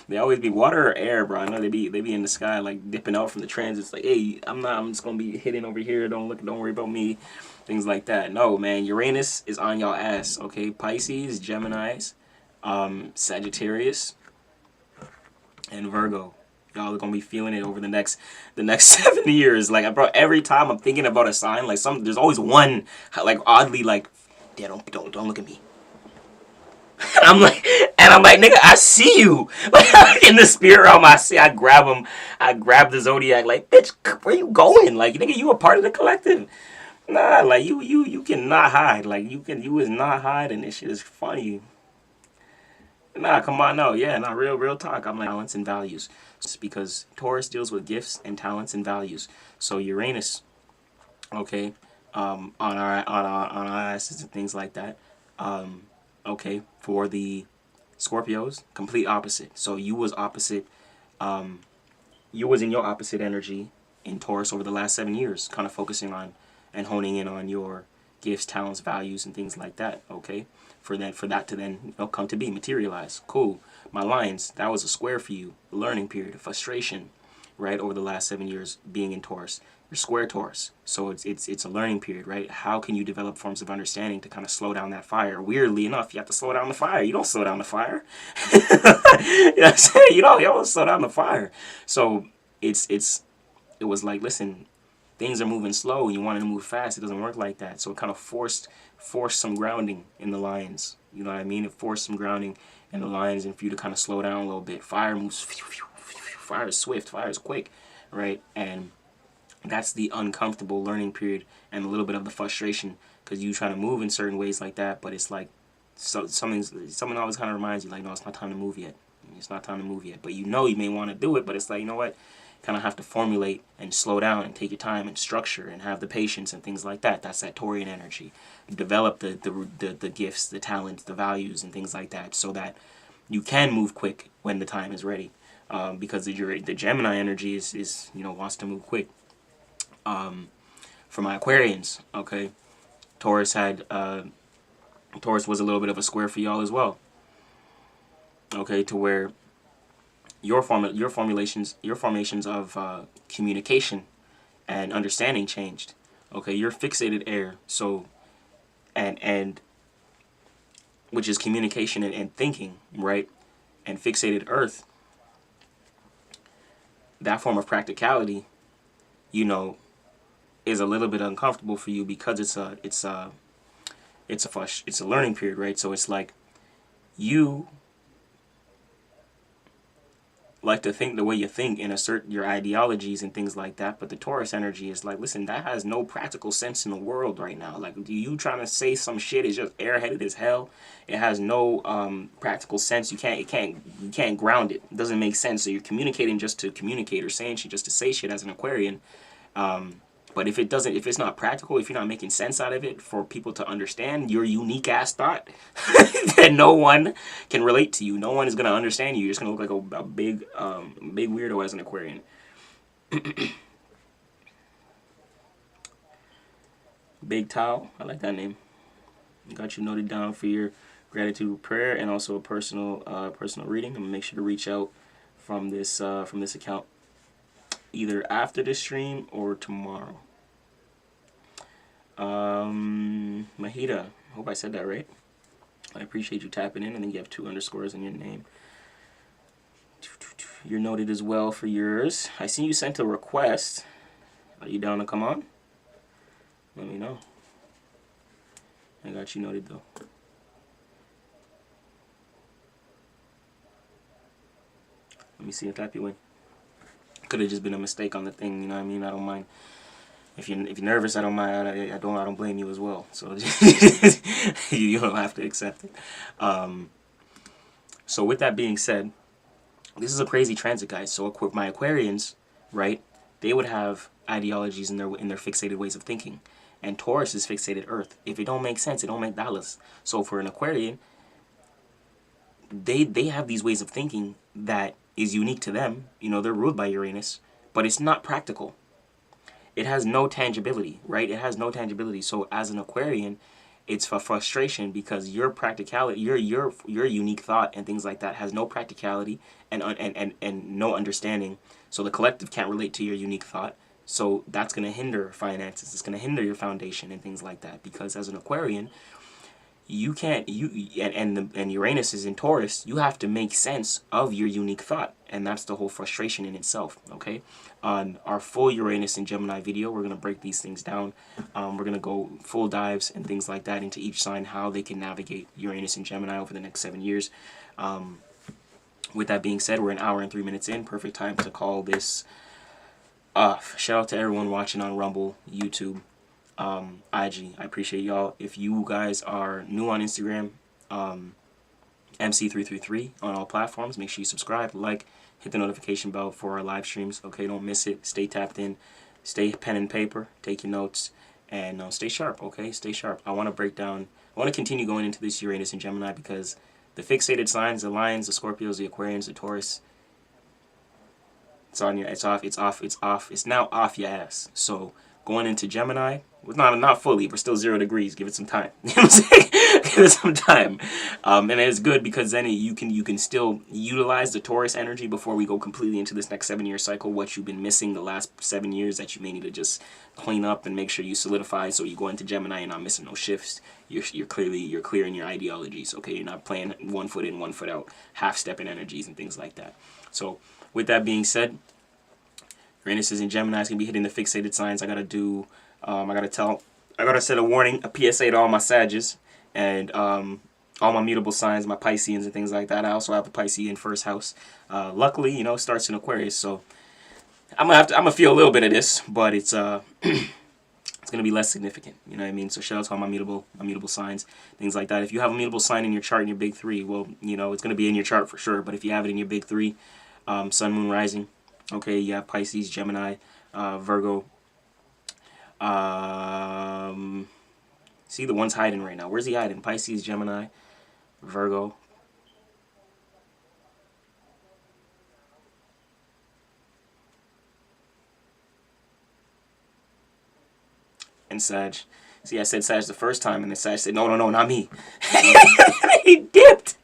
[SPEAKER 2] They always be water or air, bro. I know they be in the sky like dipping out from the transits. Like, hey, I'm just gonna be hitting over here. Don't worry about me. Things like that. No, man. Uranus is on y'all ass. Okay, Pisces, Geminis, Sagittarius, and Virgo. Y'all are gonna be feeling it over the next 7 years. Like, bro, every time I'm thinking about a sign, like there's always one like oddly like, yeah, don't look at me. I'm like, nigga, I see you. Like, in the spirit realm, I grab him. I grab the zodiac. Like, bitch, where you going? Like, nigga, you a part of the collective. Nah, like you cannot hide. Like, you is not hiding. This shit is funny. Nah, come on, no, yeah, not real talk. I'm like talents and values. It's because Taurus deals with gifts and talents and values. So Uranus, okay, on our asses and things like that. Okay, for the Scorpios, complete opposite. So you was opposite. You was in your opposite energy in Taurus over the last 7 years, kind of focusing on and honing in on your gifts, talents, values, and things like that. Okay, for that to then come to be, materialize. Cool. My Lions, that was a square for you. Learning period, a frustration, right? Over the last 7 years being in Taurus. You're square Taurus, so it's a learning period, right? How can you develop forms of understanding to kind of slow down that fire? Weirdly enough, you have to slow down the fire. You don't slow down the fire. You know what I'm saying? You don't slow down the fire. So it was like, listen, things are moving slow and you want it to move fast. It doesn't work like that. So it kind of forced some grounding in the Lions. You know what I mean? It forced some grounding in the Lions and for you to kind of slow down a little bit. Fire moves, fire is swift, fire is quick, right? And that's the uncomfortable learning period and a little bit of the frustration because you try to move in certain ways like that, but it's like someone always kind of reminds you like, no, it's not time to move yet. It's not time to move yet. But you may want to do it, but it's like, you know what? Kind of have to formulate and slow down and take your time and structure and have the patience and things like that. That's that Taurian energy. Develop the gifts, the talents, the values, and things like that, so that you can move quick when the time is ready. Because the Gemini energy is wants to move quick. For my Aquarians, okay, Taurus was a little bit of a square for y'all as well. Okay, to where your formations of communication and understanding changed. Okay, you're fixated air, so and which is communication and thinking, right? And fixated earth, that form of practicality, is a little bit uncomfortable for you because it's a learning period, right? So it's like you like to think the way you think and assert your ideologies and things like that, but the Taurus energy is like, listen, that has no practical sense in the world right now. Like, you trying to say some shit is just airheaded as hell. It has no practical sense. You can't ground it. It doesn't make sense. So you're communicating just to communicate or saying shit just to say shit as an Aquarian. But if it's not practical, if you're not making sense out of it for people to understand your unique ass thought, then no one can relate to you. No one is gonna understand you. You're just gonna look like a big weirdo as an Aquarian. Big Tao, I like that name. Got you noted down for your gratitude prayer and also a personal reading. I'm gonna make sure to reach out from this account either after this stream or tomorrow. Mahida, hope I said that right. I appreciate you tapping in, and then you have 2 underscores in your name. You're noted as well for yours. I see you sent a request. Are you down to come on? Let me know. I got you noted though. Let me see if that be win. Could have just been a mistake on the thing, you know what I mean? I don't mind. If you're nervous, I don't mind. I don't blame you as well. So you don't have to accept it. So with that being said, this is a crazy transit, guys. So my Aquarians, right? They would have ideologies in their fixated ways of thinking, and Taurus is fixated Earth. If it don't make sense, it don't make dollars. So for an Aquarian, they have these ways of thinking that is unique to them. They're ruled by Uranus, but it's not practical. It has no tangibility, right? It has no tangibility. So as an Aquarian, It's for frustration because your practicality, your unique thought and things like that has no practicality and no understanding. So the collective can't relate to your unique thought. So that's going to hinder finances. It's going to hinder your foundation and things like that. Because as an Aquarian, you can't and Uranus is in Taurus. You have to make sense of your unique thought, and that's the whole frustration in itself. Okay, on our full Uranus and Gemini video, we're gonna break these things down. We're gonna go full dives and things like that into each sign, how they can navigate Uranus and Gemini over the next 7 years. With that being said, we're an hour and 3 minutes in. Perfect time to call this off. Shout out to everyone watching on Rumble, YouTube, IG. I appreciate y'all. If you guys are new on Instagram, MC333 on all platforms, make sure you subscribe, like, hit the notification bell for our live streams. Okay, don't miss it. Stay tapped in, stay pen and paper, take your notes, and stay sharp. Okay, stay sharp. I want to continue going into this Uranus and Gemini because the fixated signs, the Lions, the Scorpios, the Aquarians, the Taurus, it's on you. It's off. It's off. It's off. It's now off your ass. So going into Gemini, not fully, but still 0 degrees. Give it some time. You know what I'm saying? Give it some time. And it's good because then you can still utilize the Taurus energy before we go completely into this next 7-year cycle. What you've been missing the last 7 years that you may need to just clean up and make sure you solidify. So you go into Gemini, you're not missing no shifts. You're clear in your ideologies. Okay, you're not playing 1 foot in, 1 foot out, half-stepping energies and things like that. So with that being said, Uranus is in Gemini. It's gonna be hitting the fixated signs. I gotta set a warning, a PSA to all my Sages and all my mutable signs, my Pisceans and things like that. I also have a Pisces in first house. Luckily, it starts in Aquarius, so I'm gonna feel a little bit of this, but it's it's gonna be less significant. You know what I mean? So shout out to all my mutable signs, things like that. If you have a mutable sign in your chart in your big 3, well, it's gonna be in your chart for sure. But if you have it in your big 3, Sun, Moon, Rising. Okay, you have Pisces, Gemini, Virgo. See, the one's hiding right now. Where's he hiding? Pisces, Gemini, Virgo. And Sag. See, I said Sag the first time, and then Sag said, no, not me. He dipped.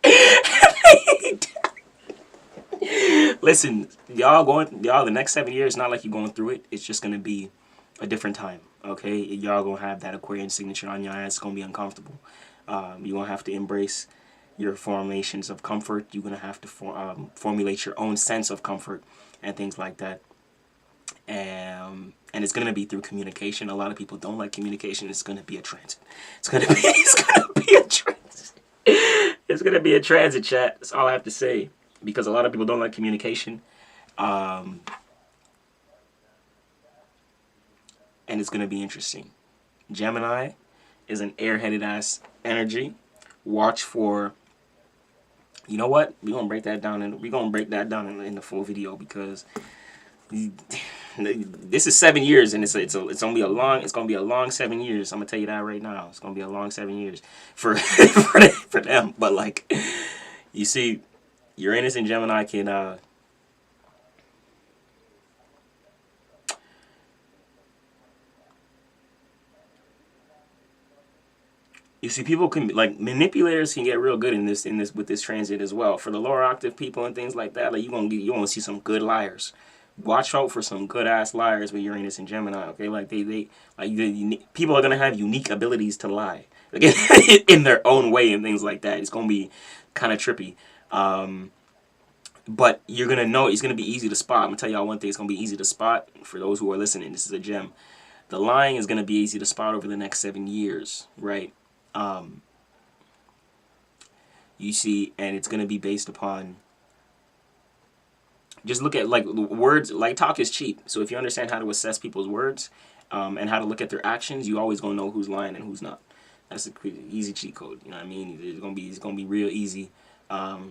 [SPEAKER 2] Listen, y'all, the next 7 years, not like you're going through it. It's just going to be a different time, okay? Y'all going to have that Aquarian signature on your ass. It's going to be uncomfortable. You're going to have to embrace your formations of comfort. You're going to have to formulate your own sense of comfort and things like that. And it's going to be through communication. A lot of people don't like communication. It's going to be a transit. It's going to be a transit. It's going to be a transit, chat. That's all I have to say. Because a lot of people don't like communication. And it's going to be interesting. Gemini is an airheaded ass energy. Watch for, you know what? We're going to break that down in the full video because this is 7 years and it's going to be a long 7 years. I'm going to tell you that right now. It's going to be a long 7 years for for them. But like, you see, Uranus and Gemini can you see, people can, like, manipulators can get real good in this with this transit as well. For the lower octave people and things like that, like, you gonna see some good liars. Watch out for some good ass liars with Uranus and Gemini. Okay, like people are gonna have unique abilities to lie, like, in their own way and things like that. It's gonna be kind of trippy. But you're going to know it's going to be easy to spot. I'm going to tell y'all one thing. It's going to be easy to spot. For those who are listening, this is a gem. The lying is going to be easy to spot over the next 7 years, right? You see, and it's going to be based upon, just look at, like, words. Like, talk is cheap. So if you understand how to assess people's words and how to look at their actions, you always going to know who's lying and who's not. That's an easy cheat code. You know what I mean? It's going to be real easy.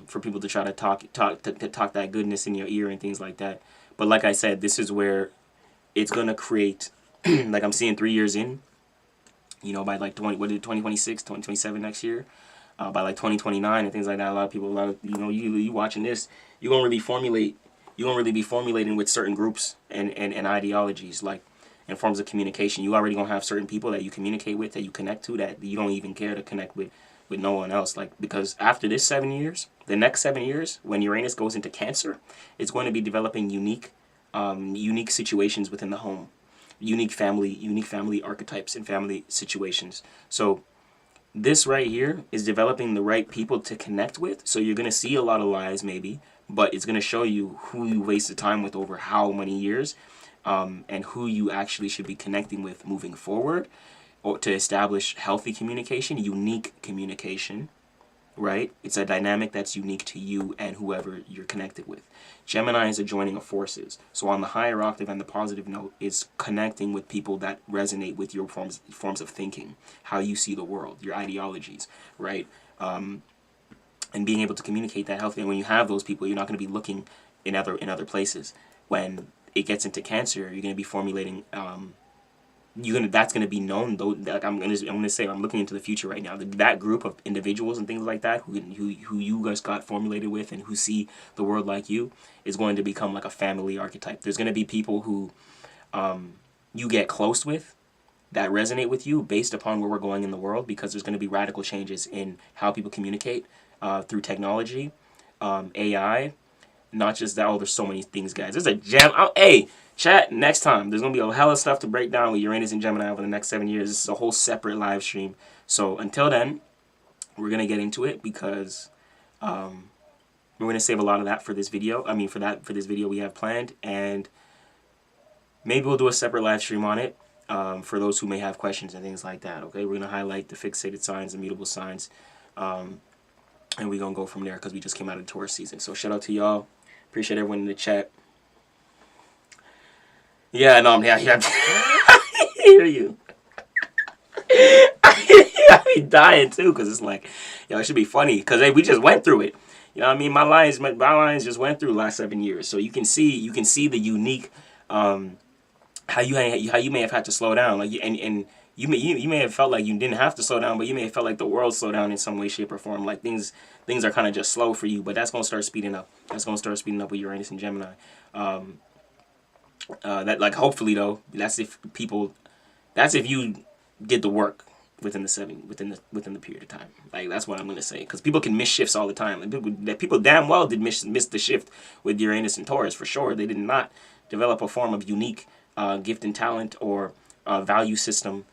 [SPEAKER 2] For people to try to talk that goodness in your ear and things like that. But like I said, this is where it's going to create, like I'm seeing 3 years in, by like 2026, 2027 next year, by like 2029 and things like that. A lot of people, you watching this, you're going to really be formulating with certain groups and ideologies. Like, and forms of communication. You already gonna have certain people that you communicate with, that you connect to, that you don't even care to connect with no one else. Like, because after this 7 years, the next 7 years, when Uranus goes into Cancer, it's going to be developing unique situations within the home, unique family archetypes and family situations. So this right here is developing the right people to connect with. So you're going to see a lot of lies maybe, but it's going to show you who you wasted time with over how many years, and who you actually should be connecting with moving forward, or to establish healthy communication, unique communication, right? It's a dynamic that's unique to you and whoever you're connected with. Gemini is a joining of forces. So on the higher octave and the positive note is connecting with people that resonate with your forms of thinking, how you see the world, your ideologies, right? And being able to communicate that healthily. And when you have those people, you're not going to be looking in other places. When it gets into Cancer, you're going to be formulating that's going to be known, though. Like I'm going to say, I'm looking into the future right now. That group of individuals and things like that who you guys got formulated with and who see the world like you is going to become like a family archetype. There's going to be people who you get close with that resonate with you based upon where we're going in the world, because there's going to be radical changes in how people communicate through technology, AI. Not just that. Oh, there's so many things, guys. There's a gem. Hey, chat, next time. There's going to be a hell of stuff to break down with Uranus and Gemini over the next 7 years. This is a whole separate live stream. So until then, we're going to get into it, because we're going to save a lot of that for this video. I mean, for this video we have planned. And maybe we'll do a separate live stream on it for those who may have questions and things like that. Okay, we're going to highlight the fixated signs, the mutable signs. And we're going to go from there, because we just came out of Taurus season. So shout out to y'all. Appreciate everyone in the chat. Yeah, no, yeah. I hear you. I be dying too, because it's like, yo, it should be funny, because hey, we just went through it. You know what I mean? My lines just went through the last 7 years, so you can see the unique how you may have had to slow down, like, and you may have felt like you didn't have to slow down, but you may have felt like the world slowed down in some way, shape, or form. Like things are kind of just slow for you, but that's gonna start speeding up. That's gonna start speeding up with Uranus and Gemini. That, like, hopefully though, that's if you did the work within the period of time. Like, that's what I'm gonna say, because people can miss shifts all the time. Like, people damn well did miss the shift with Uranus and Taurus for sure. They did not develop a form of unique gift and talent or value system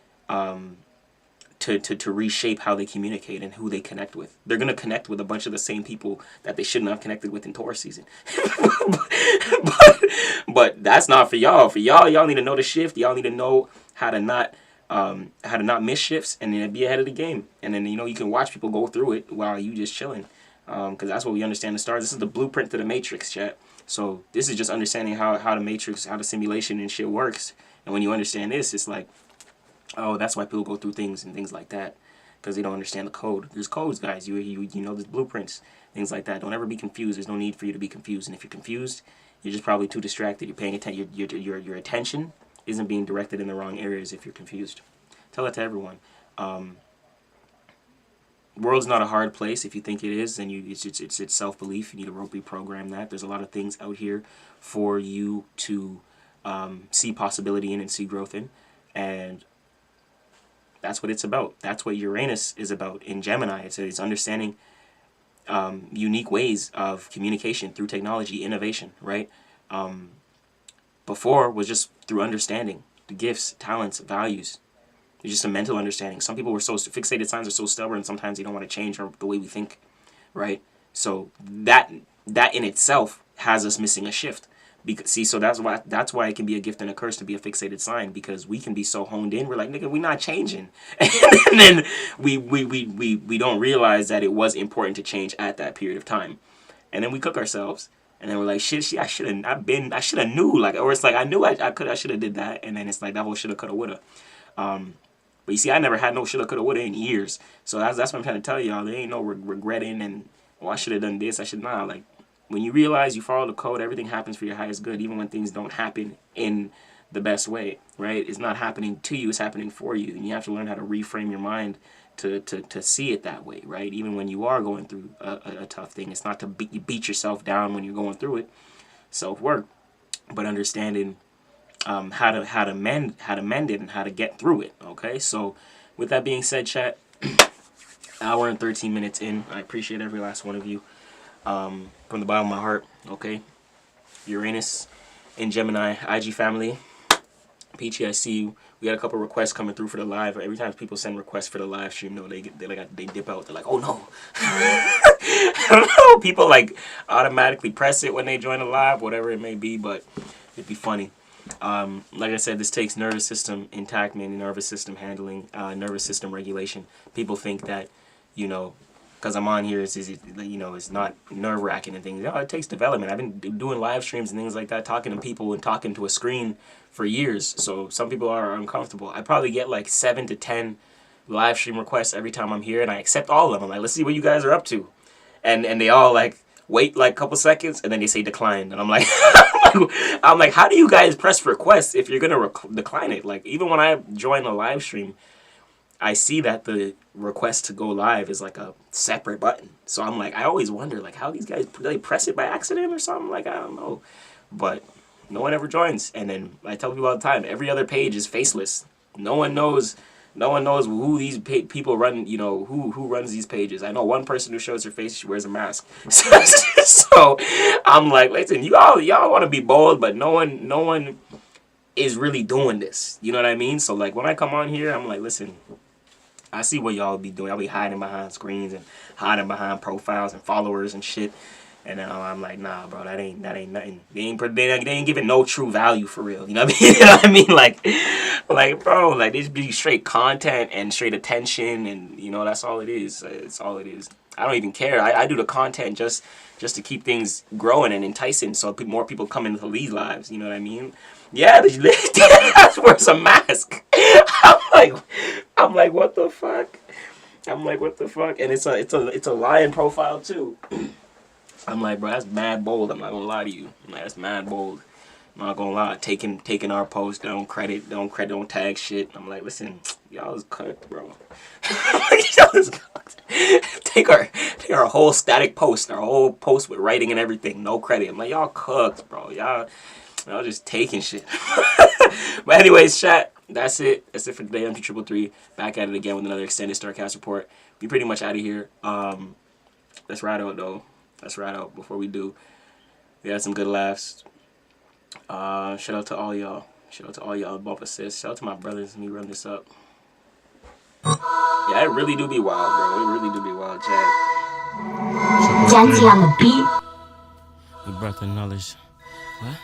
[SPEAKER 2] to reshape how they communicate and who they connect with. They're going to connect with a bunch of the same people that they shouldn't have connected with in Taurus season. but that's not for y'all. For y'all need to know the shift. Y'all need to know how to not miss shifts, and then be ahead of the game. And then, you can watch people go through it while you just chilling. Because that's what we understand the stars. This is the blueprint to the Matrix, chat. So this is just understanding how the Matrix, how the simulation and shit works. And when you understand this, it's like, oh, that's why people go through things and things like that, because they don't understand the code. There's codes, guys. You know, there's blueprints, things like that. Don't ever be confused. There's no need for you to be confused. And if you're confused, you're just probably too distracted. You're paying attention. Your attention isn't being directed in the wrong areas if you're confused. Tell that to everyone. World's not a hard place. If you think it is, then it's self-belief. You need to reprogram that. There's a lot of things out here for you to see possibility in and see growth in, and that's what it's about. That's what Uranus is about in Gemini. It's understanding unique ways of communication through technology, innovation, right? Before was just through understanding the gifts, talents, values. It's just a mental understanding. Some people were so fixated signs are so stubborn, sometimes they don't want to change the way we think, right? So that in itself has us missing a shift. So that's why it can be a gift and a curse to be a fixated sign, because we can be so honed in. We're like, nigga, we're not changing, and then we don't realize that it was important to change at that period of time, and then we cook ourselves, and then we're like, shit, I should have knew, like, or it's like I knew I should have did that, and then it's like that whole shoulda, coulda, woulda. But you see, I never had no shoulda, coulda, woulda in years, so that's what I'm trying to tell y'all. There ain't no regretting and, oh, I should have done this, I should not. Like, when you realize you follow the code, everything happens for your highest good, even when things don't happen in the best way, right? It's not happening to you, it's happening for you. And you have to learn how to reframe your mind to see it that way, right? Even when you are going through a tough thing, it's not to beat yourself down when you're going through it. Self-work. But understanding how to mend it and how to get through it. Okay, so with that being said, chat, hour and 13 minutes in. I appreciate every last one of you, from the bottom of my heart. Okay, Uranus in Gemini, IG family, Peachy, I see you. We got a couple requests coming through for the live. Every time people send requests for the live stream, though, they dip out. They're like, oh no. I don't know. People like automatically press it when they join the live, whatever it may be, but it'd be funny. Like I said, this takes nervous system intact, meaning nervous system handling, nervous system regulation. People think that, you know, because I'm on here, it's not nerve-wracking and things. No, it takes development. I've been doing live streams and things like that, talking to people and talking to a screen for years. So some people are uncomfortable. I probably get like 7 to 10 live stream requests every time I'm here, and I accept all of them. I'm like, let's see what you guys are up to. And they all like wait like a couple seconds, and then they say decline. And I'm like, I'm like, how do you guys press requests if you're gonna decline it? Like, even when I join a live stream, I see that the request to go live is like a separate button. So I'm like, I always wonder like how these guys, do they press it by accident or something? Like, I don't know. But no one ever joins. And then I tell people all the time, every other page is faceless. No one knows who these people run, you know, who runs these pages. I know one person who shows her face, she wears a mask. So I'm like, listen, y'all want to be bold, but no one is really doing this. You know what I mean? So like when I come on here, I'm like, listen, I see what y'all be doing. I'll be hiding behind screens and hiding behind profiles and followers and shit. And then I'm like, nah, bro, that ain't nothing. They ain't giving no true value for real. You know what I mean? You know what I mean? Like, bro, like this be straight content and straight attention, and you know that's all it is. It's all it is. I don't even care. I do the content just to keep things growing and enticing, so more people come into these lives. You know what I mean? Yeah, that's wears a mask. I'm like, what the fuck? I'm like, what the fuck? And it's a lion profile too. I'm like, bro, that's mad bold. I'm not gonna lie to you. I'm like, that's mad bold. I'm not gonna lie. Taking our post, don't tag shit. I'm like, listen, y'all is cooked, bro. Y'all is cooked. Take our whole static post, our whole post with writing and everything, no credit. I'm like, y'all cooked, bro. Y'all just taking shit. But anyways, chat, that's it. That's it for today. I'm 333. Back at it again with another extended Starcast report. We pretty much out of here. Let's ride out though. Let's ride out before we do. We had some good laughs. Shout out to all y'all. Shout out to all y'all bump assists. Shout out to my brothers. Let me run this up. Yeah, it really do be wild, bro. It really do be wild, Chad.
[SPEAKER 3] Genty on the beat.
[SPEAKER 2] We brought the knowledge. What?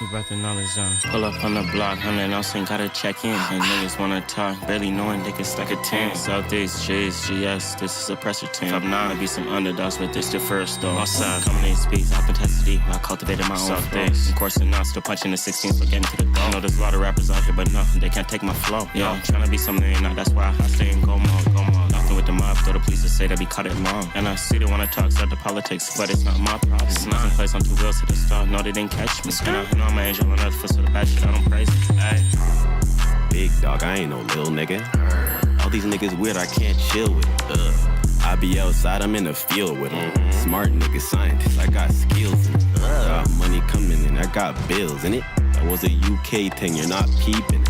[SPEAKER 2] We brought the knowledge on. Pull up on the block, 100 ounce ain't gotta check in. And niggas wanna talk, barely knowing they can stack a 10. Southeast, J's, GS, this is a pressure team. Up now, I be some underdogs, but this the first though. Outside, coming in speeds, authenticity. I cultivated my own Southeast. Of course, and now still punching the 16th, so getting to the door. I know there's a lot of rappers out here, but no, they can't take my flow. Yo, I'm trying to be something they ain't not, that's why I stay in go mode. Nothing with the mob, though the police say they be cut it long. And I see they wanna talk, start the politics, but it's not my problem. It's not in place on 2 wheels to the start, no, they didn't catch me. And I know I'm an angel on earth, for the bad shit, I don't praise it. Ay.
[SPEAKER 5] Big dog, I ain't no little nigga. All these niggas weird, I can't chill with it. I be outside, I'm in the field with them. Smart nigga scientist, I got skills in it. Got money coming in, I got bills in it. That was a UK thing, you're not peeping it.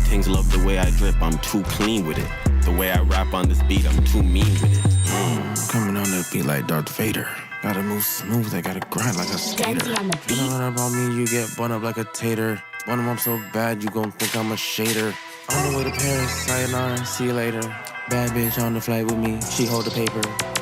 [SPEAKER 5] Things love the way I drip, I'm too clean with it. The way I rap on this beat, I'm too mean with it.
[SPEAKER 4] Coming on that beat like Darth Vader. Gotta move smooth, I gotta grind like a skater. You know about me, you get bun up like a tater. Bun 'em up so bad, you gon' think I'm a shader. On the way to Paris, sayonara, see you later. Bad bitch on the flight with me, she hold the paper.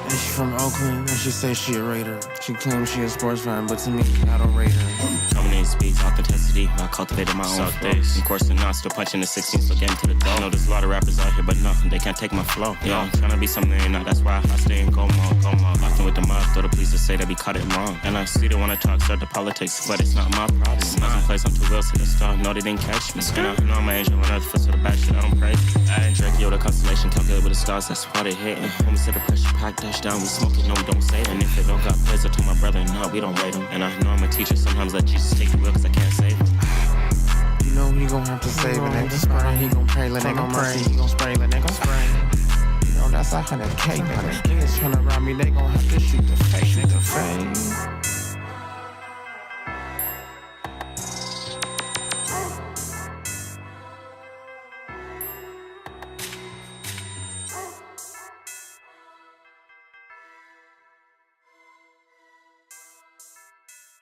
[SPEAKER 4] And she from Oakland, and she say she a Raider. She claims she a sports fan, but to me, I don't rate her.
[SPEAKER 2] Coming in speeds, authenticity. I cultivated my own flow. Of course, and now still punching the 16th, so getting to the door. I know there's a lot of rappers out here, but no, they can't take my flow. Yo, I'm trying to be something they ain't not, that's why I stay in go mode. Locked in with the mob, though the police say they be cut it long. And I see they wanna talk, start the politics, but it's not my problem. It's not in place on 2 wheels to the start, no, they didn't catch me. And I know I'm an angel on earth, for the bad shit, I don't praise it. I ain't Drake, yo, the constellation, calculated with the stars, that's why they hating. Homie said the pressure pack, dash down, we smoking, no, we don't say that. And if it don't got plays, I told my brother, no, we don't rate him. And I know I'm a teacher, sometimes let Jesus take the wheel, cause I can't save him.
[SPEAKER 4] You know he gon' have to save a nigga. He gon' pray, let nigga pray. He gon' spray, let nigga spray. You know that's 100K, nigga. Niggas tryna rob me, they gon' have to shoot the